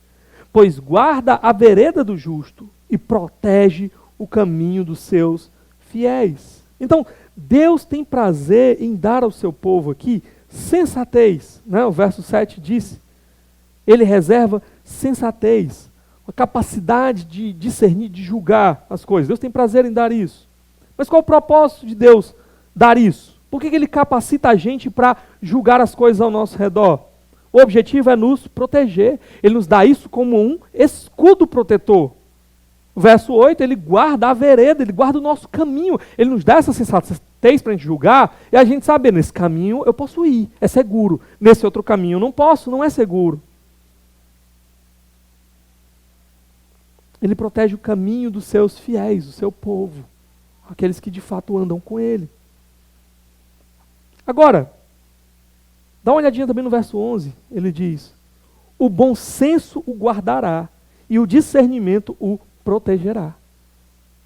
pois guarda a vereda do justo e protege o caminho dos seus fiéis. Então, Deus tem prazer em dar ao seu povo aqui sensatez, né? O verso 7 diz, ele reserva sensatez, a capacidade de discernir, de julgar as coisas. Deus tem prazer em dar isso. Mas qual o propósito de Deus dar isso? Por que ele capacita a gente para julgar as coisas ao nosso redor? O objetivo é nos proteger. Ele nos dá isso como um escudo protetor. O verso 8, ele guarda a vereda, ele guarda o nosso caminho. Ele nos dá essa sensatez para a gente julgar, e a gente saber, nesse caminho eu posso ir, é seguro. Nesse outro caminho eu não posso, não é seguro. Ele protege o caminho dos seus fiéis, do seu povo, aqueles que de fato andam com ele. Agora, dá uma olhadinha também no verso 11, ele diz, o bom senso o guardará, e o discernimento o protegerá.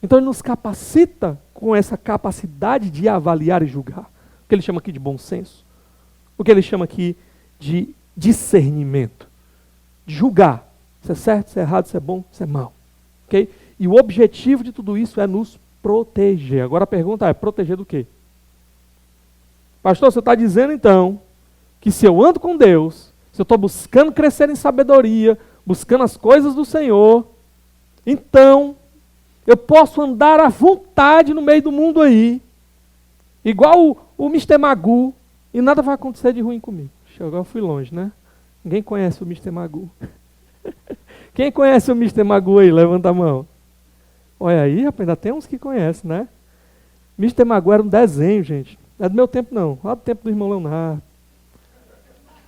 Então ele nos capacita com essa capacidade de avaliar e julgar. O que ele chama aqui de bom senso. O que ele chama aqui de discernimento. De julgar. Se é certo, se é errado, se é bom, se é mal. Okay? E o objetivo de tudo isso é nos proteger. Agora a pergunta é, proteger do quê? Pastor, você está dizendo então que se eu ando com Deus, se eu estou buscando crescer em sabedoria, buscando as coisas do Senhor, então eu posso andar à vontade no meio do mundo aí, igual o Mr. Magoo, e nada vai acontecer de ruim comigo. Agora eu fui longe, né? Ninguém conhece o Mr. Magoo. Quem conhece o Mr. Magoo aí? Levanta a mão. Olha aí, rapaz, ainda tem uns que conhecem, né? Mr. Magoo era um desenho, gente. Não é do meu tempo, não. Lá do tempo do irmão Leonardo.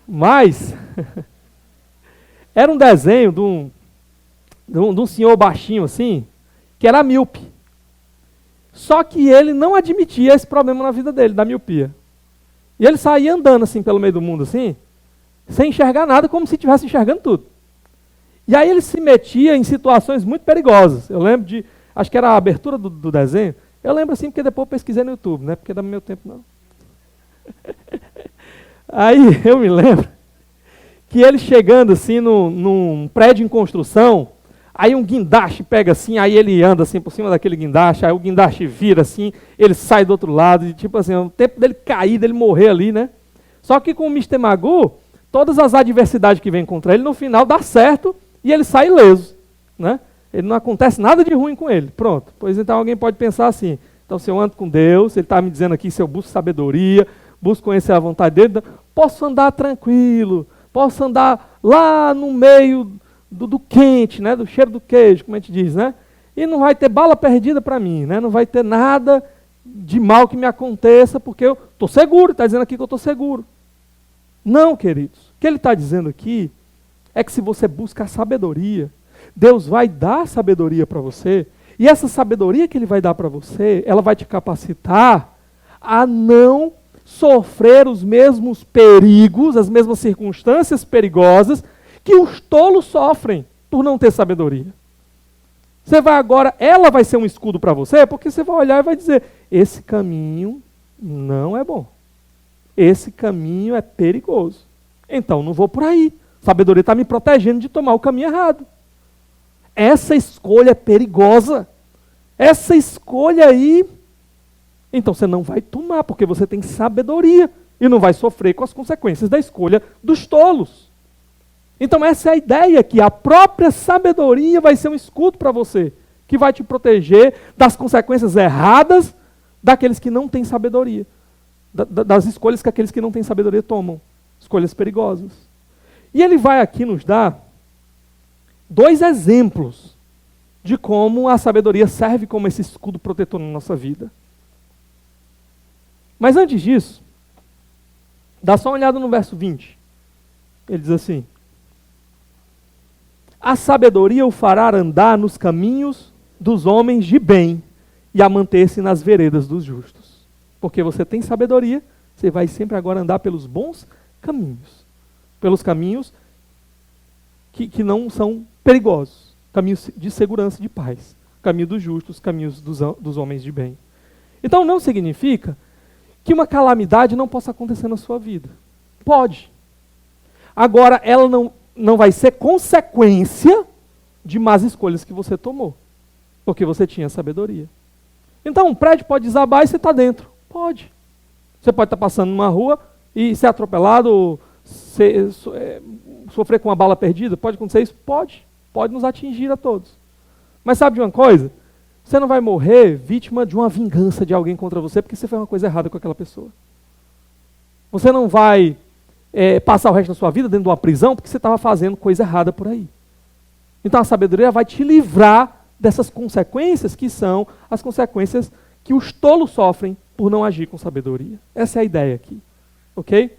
Mas, era um desenho de um senhor baixinho assim, que era míope. Só que ele não admitia esse problema na vida dele, da miopia. E ele saía andando assim pelo meio do mundo, assim, sem enxergar nada, como se estivesse enxergando tudo. E aí ele se metia em situações muito perigosas. Eu lembro de, acho que era a abertura do desenho. Eu lembro assim, porque depois eu pesquisei no YouTube, não é porque é do meu tempo não. Aí eu me lembro que ele chegando assim num prédio em construção, aí um guindaste pega assim, aí ele anda assim por cima daquele guindaste, aí o guindaste vira assim, ele sai do outro lado, e tipo assim, o tempo dele cair, dele morrer ali, né? Só que com o Mr. Magoo, todas as adversidades que vem contra ele, no final dá certo, e ele sai ileso, né? Ele não acontece nada de ruim com ele. Pronto. Pois então alguém pode pensar assim, então se eu ando com Deus, ele está me dizendo aqui, se eu busco sabedoria, busco conhecer a vontade dele, então, posso andar tranquilo, posso andar lá no meio do quente, né, do cheiro do queijo, como a gente diz, né? E não vai ter bala perdida para mim, né? Não vai ter nada de mal que me aconteça, porque eu estou seguro, está dizendo aqui que eu estou seguro. Não, queridos. O que ele está dizendo aqui é que se você busca a sabedoria, Deus vai dar sabedoria para você, e essa sabedoria que ele vai dar para você, ela vai te capacitar a não sofrer os mesmos perigos, as mesmas circunstâncias perigosas que os tolos sofrem por não ter sabedoria. Você vai agora, ela vai ser um escudo para você, porque você vai olhar e vai dizer, esse caminho não é bom. Esse caminho é perigoso. Então não vou por aí. Sabedoria está me protegendo de tomar o caminho errado. Essa escolha é perigosa. Essa escolha aí, então você não vai tomar, porque você tem sabedoria e não vai sofrer com as consequências da escolha dos tolos. Então essa é a ideia, que a própria sabedoria vai ser um escudo para você, que vai te proteger das consequências erradas daqueles que não têm sabedoria, das escolhas que aqueles que não têm sabedoria tomam, escolhas perigosas. E ele vai aqui nos dar 2 exemplos de como a sabedoria serve como esse escudo protetor na nossa vida. Mas antes disso, dá só uma olhada no verso 20. Ele diz assim: a sabedoria o fará andar nos caminhos dos homens de bem e a manter-se nas veredas dos justos. Porque você tem sabedoria, você vai sempre agora andar pelos bons caminhos. Pelos caminhos que não são perigosos. Caminhos de segurança e de paz. Caminho dos justos, caminhos dos homens de bem. Então não significa que uma calamidade não possa acontecer na sua vida. Pode. Agora, ela não vai ser consequência de más escolhas que você tomou. Porque você tinha sabedoria. Então, um prédio pode desabar e você está dentro. Pode. Você pode estar passando numa rua e ser atropelado, ou sofrer com uma bala perdida. Pode acontecer isso? Pode. Pode nos atingir a todos. Mas sabe de uma coisa? Você não vai morrer vítima de uma vingança de alguém contra você porque você fez uma coisa errada com aquela pessoa. Você não vai passar o resto da sua vida dentro de uma prisão porque você estava fazendo coisa errada por aí. Então a sabedoria vai te livrar dessas consequências que são as consequências que os tolos sofrem por não agir com sabedoria. Essa é a ideia aqui. Ok?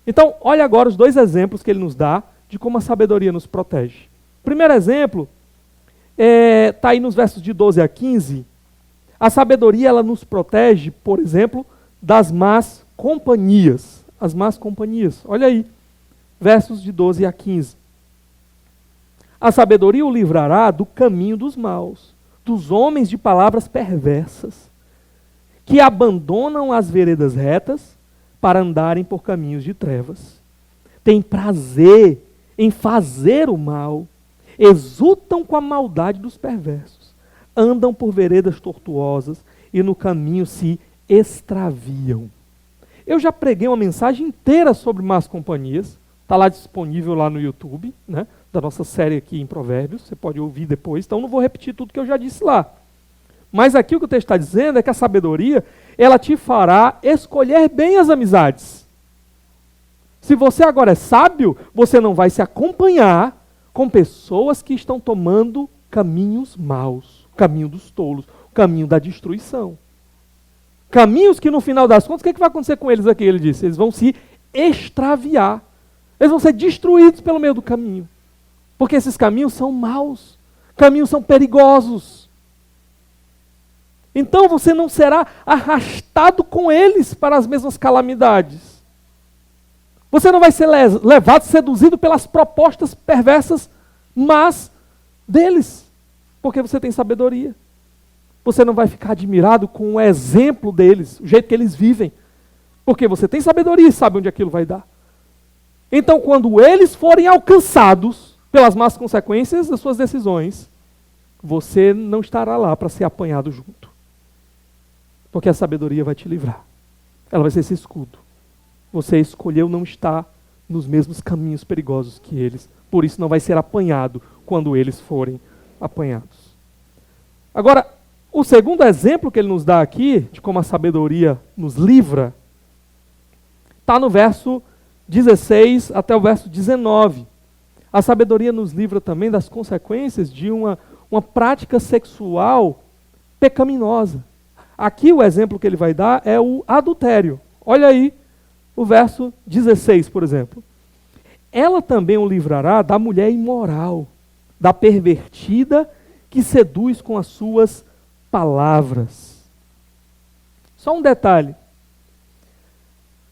Então, olha agora os 2 exemplos que ele nos dá de como a sabedoria nos protege. O primeiro exemplo está aí nos versos de 12 a 15. A sabedoria, ela nos protege, por exemplo, das más companhias. As más companhias. Olha aí, versos de 12 a 15. A sabedoria o livrará do caminho dos maus, dos homens de palavras perversas, que abandonam as veredas retas para andarem por caminhos de trevas. Tem prazer em fazer o mal, exultam com a maldade dos perversos, andam por veredas tortuosas e no caminho se extraviam. Eu já preguei uma mensagem inteira sobre más companhias, está lá disponível lá no YouTube, né, da nossa série aqui em Provérbios, você pode ouvir depois, então não vou repetir tudo que eu já disse lá. Mas aqui o que o texto está dizendo é que a sabedoria, ela te fará escolher bem as amizades. Se você agora é sábio, você não vai se acompanhar com pessoas que estão tomando caminhos maus, o caminho dos tolos, o caminho da destruição. Caminhos que no final das contas, o que vai acontecer com eles aqui? Ele disse, eles vão se extraviar. Eles vão ser destruídos pelo meio do caminho. Porque esses caminhos são maus, caminhos são perigosos. Então você não será arrastado com eles para as mesmas calamidades. Você não vai ser levado, seduzido pelas propostas perversas, mas deles, porque você tem sabedoria. Você não vai ficar admirado com o exemplo deles, o jeito que eles vivem, porque você tem sabedoria e sabe onde aquilo vai dar. Então, quando eles forem alcançados pelas más consequências das suas decisões, você não estará lá para ser apanhado junto. Porque a sabedoria vai te livrar. Ela vai ser esse escudo. Você escolheu não estar nos mesmos caminhos perigosos que eles. Por isso não vai ser apanhado quando eles forem apanhados. Agora, o segundo exemplo que ele nos dá aqui, de como a sabedoria nos livra, está no verso 16 até o verso 19. A sabedoria nos livra também das consequências de uma prática sexual pecaminosa. Aqui o exemplo que ele vai dar é o adultério. Olha aí o verso 16, por exemplo. Ela também o livrará da mulher imoral, da pervertida que seduz com as suas palavras. Só um detalhe.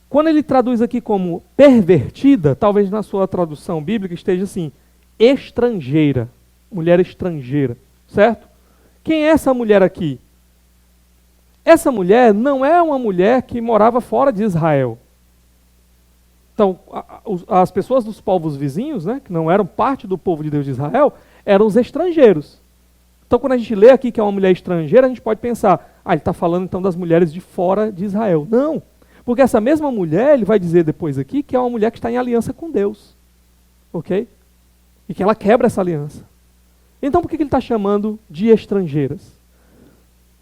Quando ele traduz aqui como pervertida, talvez na sua tradução bíblica esteja assim, estrangeira, mulher estrangeira, certo? Quem é essa mulher aqui? Essa mulher não é uma mulher que morava fora de Israel. Então, as pessoas dos povos vizinhos, né, que não eram parte do povo de Deus de Israel, eram os estrangeiros. Então, quando a gente lê aqui que é uma mulher estrangeira, a gente pode pensar, ele está falando então das mulheres de fora de Israel. Não, porque essa mesma mulher, ele vai dizer depois aqui, que é uma mulher que está em aliança com Deus. Ok? E que ela quebra essa aliança. Então, por que ele está chamando de estrangeiras?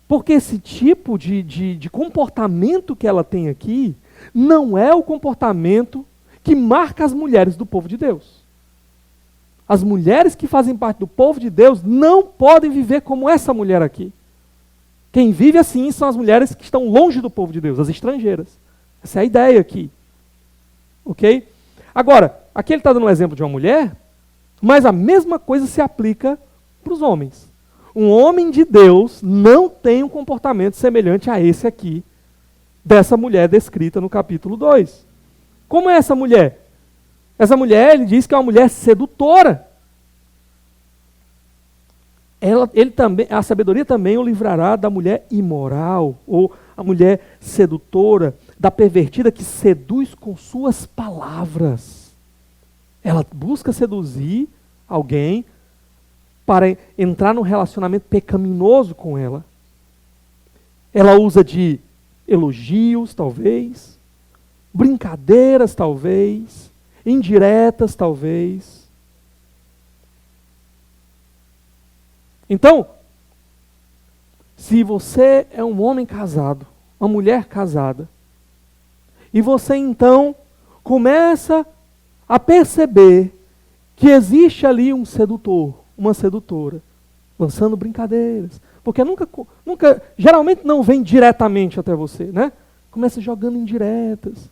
Porque esse tipo de comportamento que ela tem aqui, não é o comportamento que marca as mulheres do povo de Deus. As mulheres que fazem parte do povo de Deus não podem viver como essa mulher aqui. Quem vive assim são as mulheres que estão longe do povo de Deus, as estrangeiras. Essa é a ideia aqui. Ok? Agora, aqui ele está dando um exemplo de uma mulher, mas a mesma coisa se aplica para os homens. Um homem de Deus não tem um comportamento semelhante a esse aqui, dessa mulher descrita no capítulo 2. Como é essa mulher? Essa mulher, ele diz que é uma mulher sedutora. A sabedoria também o livrará da mulher imoral, ou a mulher sedutora, da pervertida que seduz com suas palavras. Ela busca seduzir alguém para entrar num relacionamento pecaminoso com ela. Ela usa de elogios, talvez, brincadeiras, talvez, indiretas, talvez. Então, se você é um homem casado, uma mulher casada, e você então começa a perceber que existe ali um sedutor, uma sedutora, lançando brincadeiras, porque geralmente não vem diretamente até você, né? Começa jogando indiretas,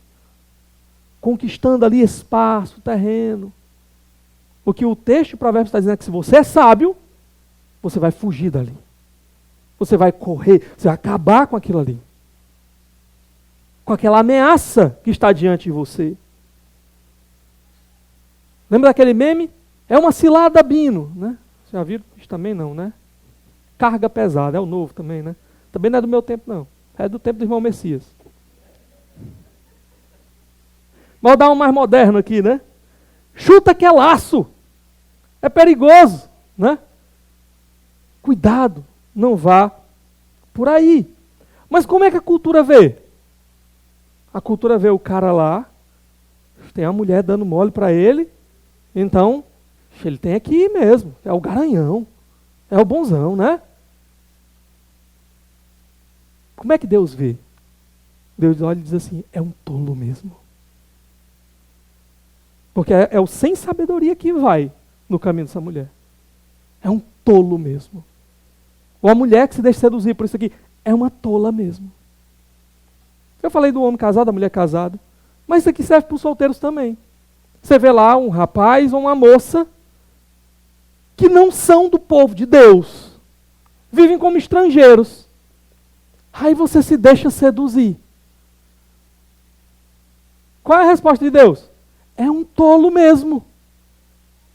conquistando ali espaço, terreno. Porque o texto de Provérbios está dizendo que se você é sábio, você vai fugir dali. Você vai correr, você vai acabar com aquilo ali. Com aquela ameaça que está diante de você. Lembra daquele meme? É uma cilada, Bino, né? Vocês já viram? Isso também não, né? Carga pesada, é o novo também, né? Também não é do meu tempo, não. É do tempo do irmão Messias. Vou dar um mais moderno aqui, né? Chuta que é laço. É perigoso, né? Cuidado, não vá por aí. Mas como é que a cultura vê? A cultura vê o cara lá, tem a mulher dando mole para ele, então ele tem que ir mesmo, é o garanhão, é o bonzão, né? Como é que Deus vê? Deus olha e diz assim, é um tolo mesmo. Porque é o sem sabedoria que vai no caminho dessa mulher. É um tolo mesmo. Ou a mulher que se deixa seduzir por isso aqui, é uma tola mesmo. Eu falei do homem casado, da mulher casada, mas isso aqui serve para os solteiros também. Você vê lá um rapaz ou uma moça que não são do povo de Deus, vivem como estrangeiros. Aí você se deixa seduzir. Qual é a resposta de Deus? É um tolo mesmo.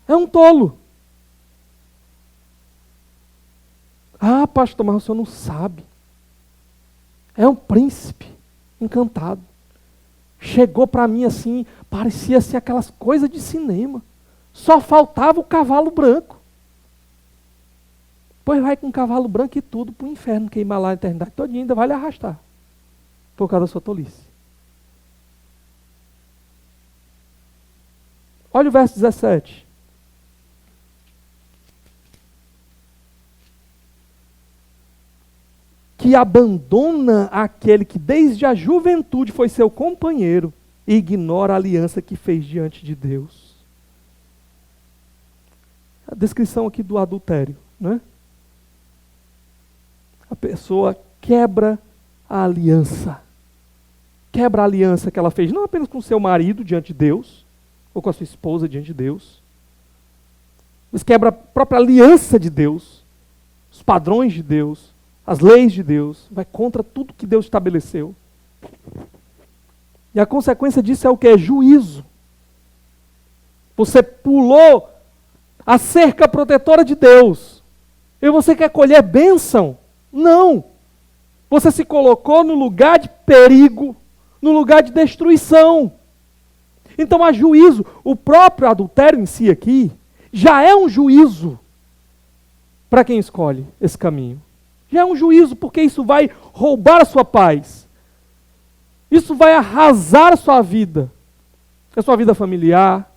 É um tolo. Ah, pastor, mas o senhor não sabe. É um príncipe encantado. Chegou para mim assim, parecia assim aquelas coisas de cinema. Só faltava o cavalo branco. Pois vai com o cavalo branco e tudo para o inferno, queimar lá a eternidade todinha, ainda vai lhe arrastar. Por causa da sua tolice. Olha o verso 17. que abandona aquele que desde a juventude foi seu companheiro e ignora a aliança que fez diante de Deus. A descrição aqui do adultério, né? A pessoa quebra a aliança. Quebra a aliança que ela fez, não apenas com seu marido diante de Deus, ou com a sua esposa diante de Deus, mas quebra a própria aliança de Deus, os padrões de Deus, as leis de Deus, vai contra tudo que Deus estabeleceu. E a consequência disso é o que? É juízo. Você pulou a cerca protetora de Deus, e você quer colher bênção? Não. Você se colocou no lugar de perigo, no lugar de destruição. Então há juízo. O próprio adultério em si aqui já é um juízo para quem escolhe esse caminho. Já é um juízo, porque isso vai roubar a sua paz. Isso vai arrasar a sua vida familiar,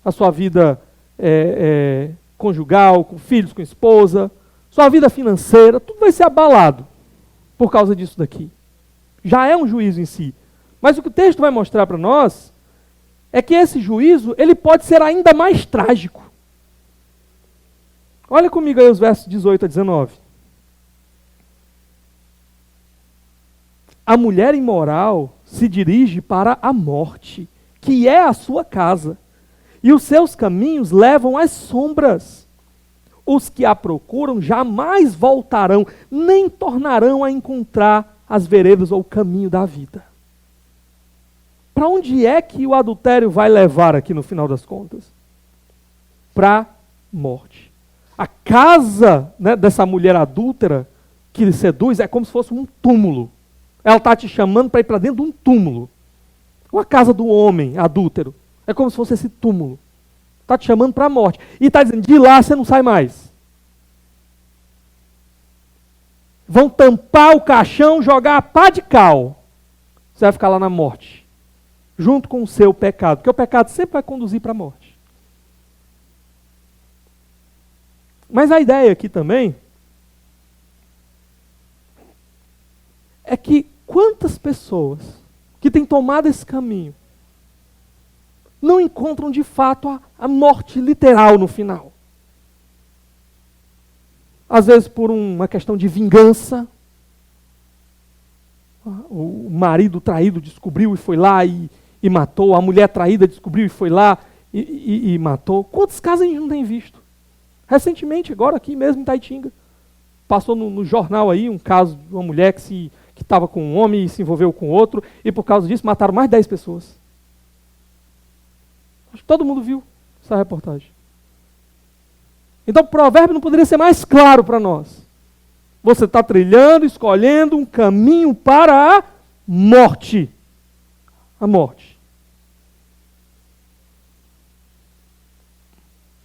a sua vida conjugal, com filhos, com esposa, sua vida financeira, tudo vai ser abalado por causa disso daqui. Já é um juízo em si. Mas o que o texto vai mostrar para nós é que esse juízo, ele pode ser ainda mais trágico. Olha comigo aí os versos 18 a 19. A mulher imoral se dirige para a morte, que é a sua casa, e os seus caminhos levam às sombras. Os que a procuram jamais voltarão, nem tornarão a encontrar as veredas ou o caminho da vida. Para onde é que o adultério vai levar aqui no final das contas? Para a morte. A casa, né, dessa mulher adúltera que lhe seduz é como se fosse um túmulo. Ela está te chamando para ir para dentro de um túmulo. Ou a casa do homem adúltero. É como se fosse esse túmulo. Está te chamando para a morte. E está dizendo, de lá você não sai mais. Vão tampar o caixão, jogar a pá de cal. Você vai ficar lá na morte. Junto com o seu pecado. Porque o pecado sempre vai conduzir para a morte. Mas a ideia aqui também é que quantas pessoas que têm tomado esse caminho não encontram de fato a morte literal no final. Às vezes por uma questão de vingança. O marido traído descobriu e foi lá e matou. A mulher traída descobriu e foi lá e matou. Quantos casos a gente não tem visto? Recentemente, agora aqui mesmo em Taitinga, passou no jornal aí um caso de uma mulher que estava com um homem e se envolveu com outro, e por causa disso mataram mais de 10 pessoas. Acho que todo mundo viu essa reportagem. Então o provérbio não poderia ser mais claro para nós. Você está trilhando, escolhendo um caminho para a morte. A morte.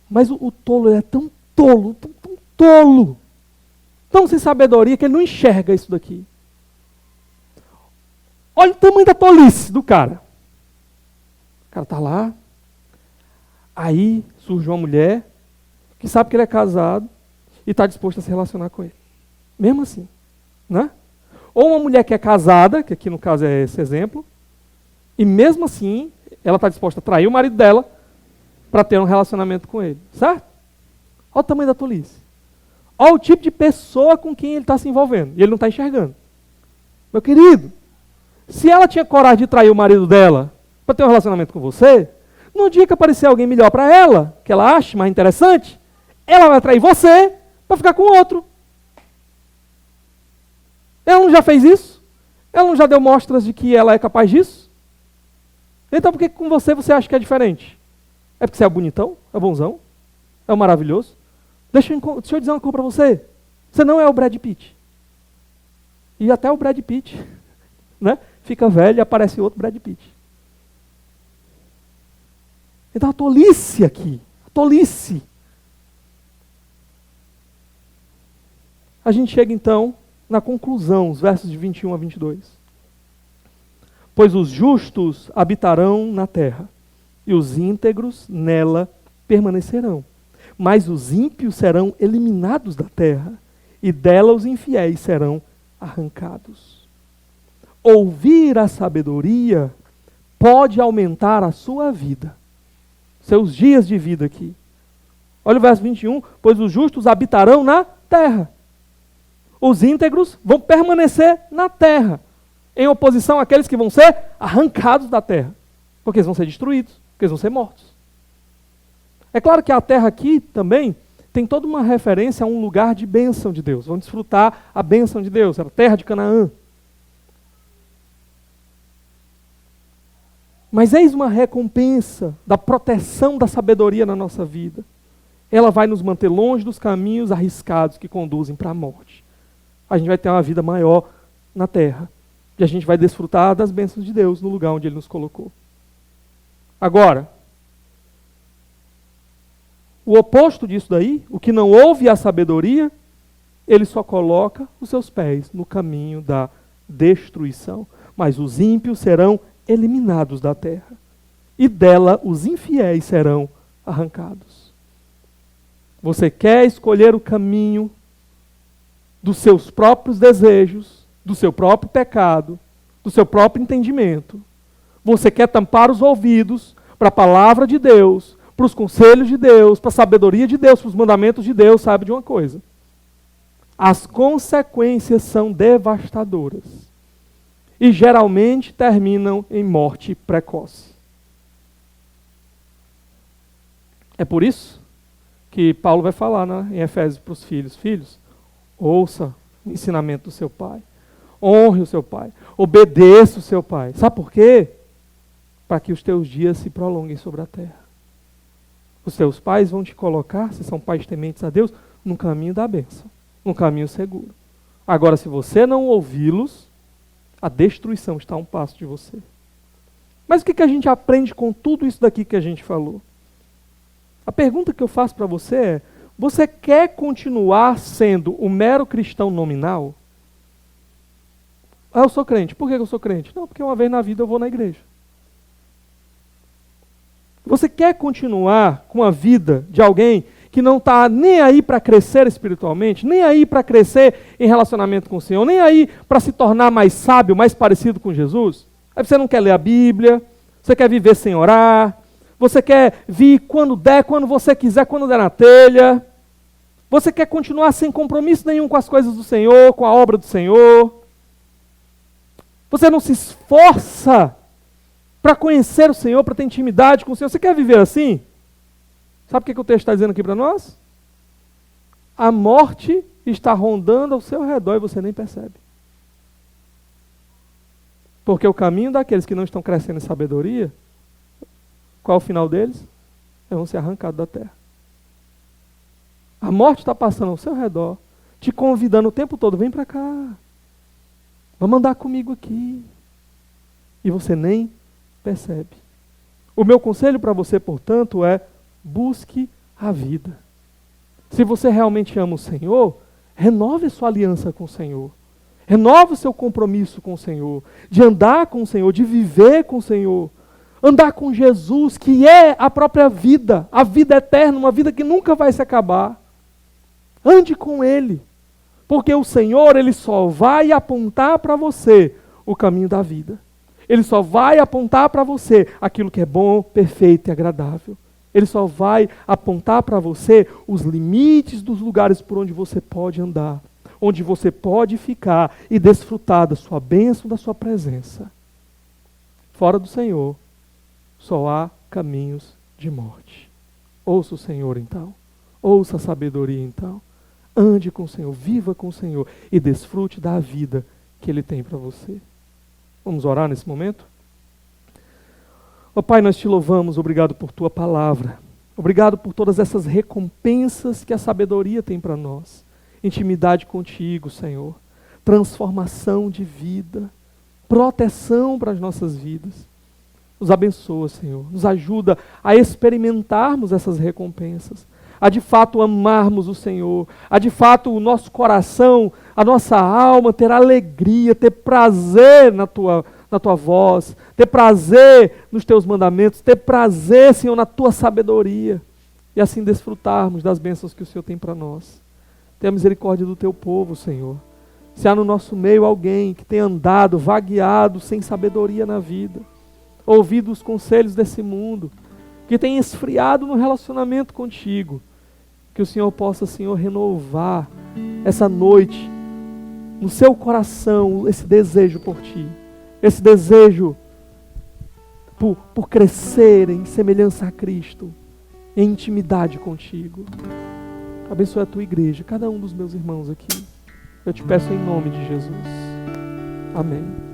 Mas o tolo é tão tolo, tão tolo, tão sem sabedoria, que ele não enxerga isso daqui. Olha o tamanho da tolice do cara. O cara está lá, aí surge uma mulher que sabe que ele é casado e está disposta a se relacionar com ele. Mesmo assim, né? Ou uma mulher que é casada, que aqui no caso é esse exemplo, e mesmo assim ela está disposta a trair o marido dela para ter um relacionamento com ele, certo? Olha o tamanho da tolice. Olha o tipo de pessoa com quem ele está se envolvendo, e ele não está enxergando. Meu querido, se ela tinha coragem de trair o marido dela para ter um relacionamento com você, no dia que aparecer alguém melhor para ela, que ela ache mais interessante, ela vai trair você para ficar com outro. Ela não já fez isso? Ela não já deu mostras de que ela é capaz disso? Então por que com você acha que é diferente? É porque você é bonitão? É bonzão? É o maravilhoso? Deixa eu dizer uma coisa para você. Você não é o Brad Pitt. E até o Brad Pitt, né, fica velho e aparece outro Brad Pitt. Então a tolice aqui. A tolice. A gente chega então na conclusão, os versos de 21 a 22. Pois os justos habitarão na terra, e os íntegros nela permanecerão. Mas os ímpios serão eliminados da terra, e dela os infiéis serão arrancados. Ouvir a sabedoria pode aumentar a sua vida, seus dias de vida aqui. Olha o verso 21, pois os justos habitarão na terra. Os íntegros vão permanecer na terra, em oposição àqueles que vão ser arrancados da terra, porque eles vão ser destruídos, porque eles vão ser mortos. É claro que a terra aqui também tem toda uma referência a um lugar de bênção de Deus. Vão desfrutar a bênção de Deus, era a terra de Canaã. Mas eis uma recompensa da proteção da sabedoria na nossa vida. Ela vai nos manter longe dos caminhos arriscados que conduzem para a morte. A gente vai ter uma vida maior na terra. E a gente vai desfrutar das bênçãos de Deus no lugar onde Ele nos colocou. Agora, o oposto disso daí, o que não ouve a sabedoria, ele só coloca os seus pés no caminho da destruição. Mas os ímpios serão eliminados da terra. E dela os infiéis serão arrancados. Você quer escolher o caminho dos seus próprios desejos, do seu próprio pecado, do seu próprio entendimento. Você quer tampar os ouvidos para a palavra de Deus, para os conselhos de Deus, para a sabedoria de Deus, para os mandamentos de Deus, sabe de uma coisa? As consequências são devastadoras. E geralmente terminam em morte precoce. É por isso que Paulo vai falar em Efésios para os filhos: filhos, ouça o ensinamento do seu pai, honre o seu pai, obedeça o seu pai. Sabe por quê? Para que os teus dias se prolonguem sobre a terra. Os teus pais vão te colocar, se são pais tementes a Deus, no caminho da bênção, no caminho seguro. Agora, se você não ouvi-los, a destruição está a um passo de você. Mas o que a gente aprende com tudo isso daqui que a gente falou? A pergunta que eu faço para você é: você quer continuar sendo o mero cristão nominal? Ah, eu sou crente. Por que eu sou crente? Não, porque uma vez na vida eu vou na igreja. Você quer continuar com a vida de alguém que não está nem aí para crescer espiritualmente, nem aí para crescer em relacionamento com o Senhor, nem aí para se tornar mais sábio, mais parecido com Jesus? Aí você não quer ler a Bíblia, você quer viver sem orar, você quer vir quando der, quando você quiser, quando der na telha. Você quer continuar sem compromisso nenhum com as coisas do Senhor, com a obra do Senhor. Você não se esforça para conhecer o Senhor, para ter intimidade com o Senhor. Você quer viver assim? Sabe o que o texto está dizendo aqui para nós? A morte está rondando ao seu redor e você nem percebe. Porque o caminho daqueles que não estão crescendo em sabedoria, qual é o final deles? Eles vão ser arrancados da terra. A morte está passando ao seu redor, te convidando o tempo todo: vem para cá, vamos andar comigo aqui. E você nem percebe. O meu conselho para você, portanto, é: busque a vida. Se você realmente ama o Senhor, renove a sua aliança com o Senhor. Renove o seu compromisso com o Senhor, de andar com o Senhor, de viver com o Senhor. Andar com Jesus, que é a própria vida, a vida eterna, uma vida que nunca vai se acabar. Ande com Ele, porque o Senhor, Ele só vai apontar para você o caminho da vida. Ele só vai apontar para você aquilo que é bom, perfeito e agradável. Ele só vai apontar para você os limites dos lugares por onde você pode andar, onde você pode ficar e desfrutar da sua bênção, da sua presença. Fora do Senhor, só há caminhos de morte. Ouça o Senhor então, ouça a sabedoria então, ande com o Senhor, viva com o Senhor e desfrute da vida que Ele tem para você. Vamos orar nesse momento? Ó Pai, nós te louvamos, obrigado por Tua palavra, obrigado por todas essas recompensas que a sabedoria tem para nós. Intimidade contigo, Senhor, transformação de vida, proteção para as nossas vidas. Nos abençoa, Senhor, nos ajuda a experimentarmos essas recompensas, a de fato amarmos o Senhor, a de fato o nosso coração, a nossa alma ter alegria, ter prazer na tua voz, ter prazer nos teus mandamentos, ter prazer, Senhor, na tua sabedoria, e assim desfrutarmos das bênçãos que o Senhor tem para nós. Tenha misericórdia do teu povo, Senhor. Se há no nosso meio alguém que tem andado, vagueado, sem sabedoria na vida, ouvido os conselhos desse mundo, que tem esfriado no relacionamento contigo, que o Senhor possa, Senhor, renovar essa noite no seu coração esse desejo por Ti, esse desejo por crescer em semelhança a Cristo, em intimidade contigo. Abençoe a Tua igreja, cada um dos meus irmãos aqui. Eu te peço em nome de Jesus. Amém.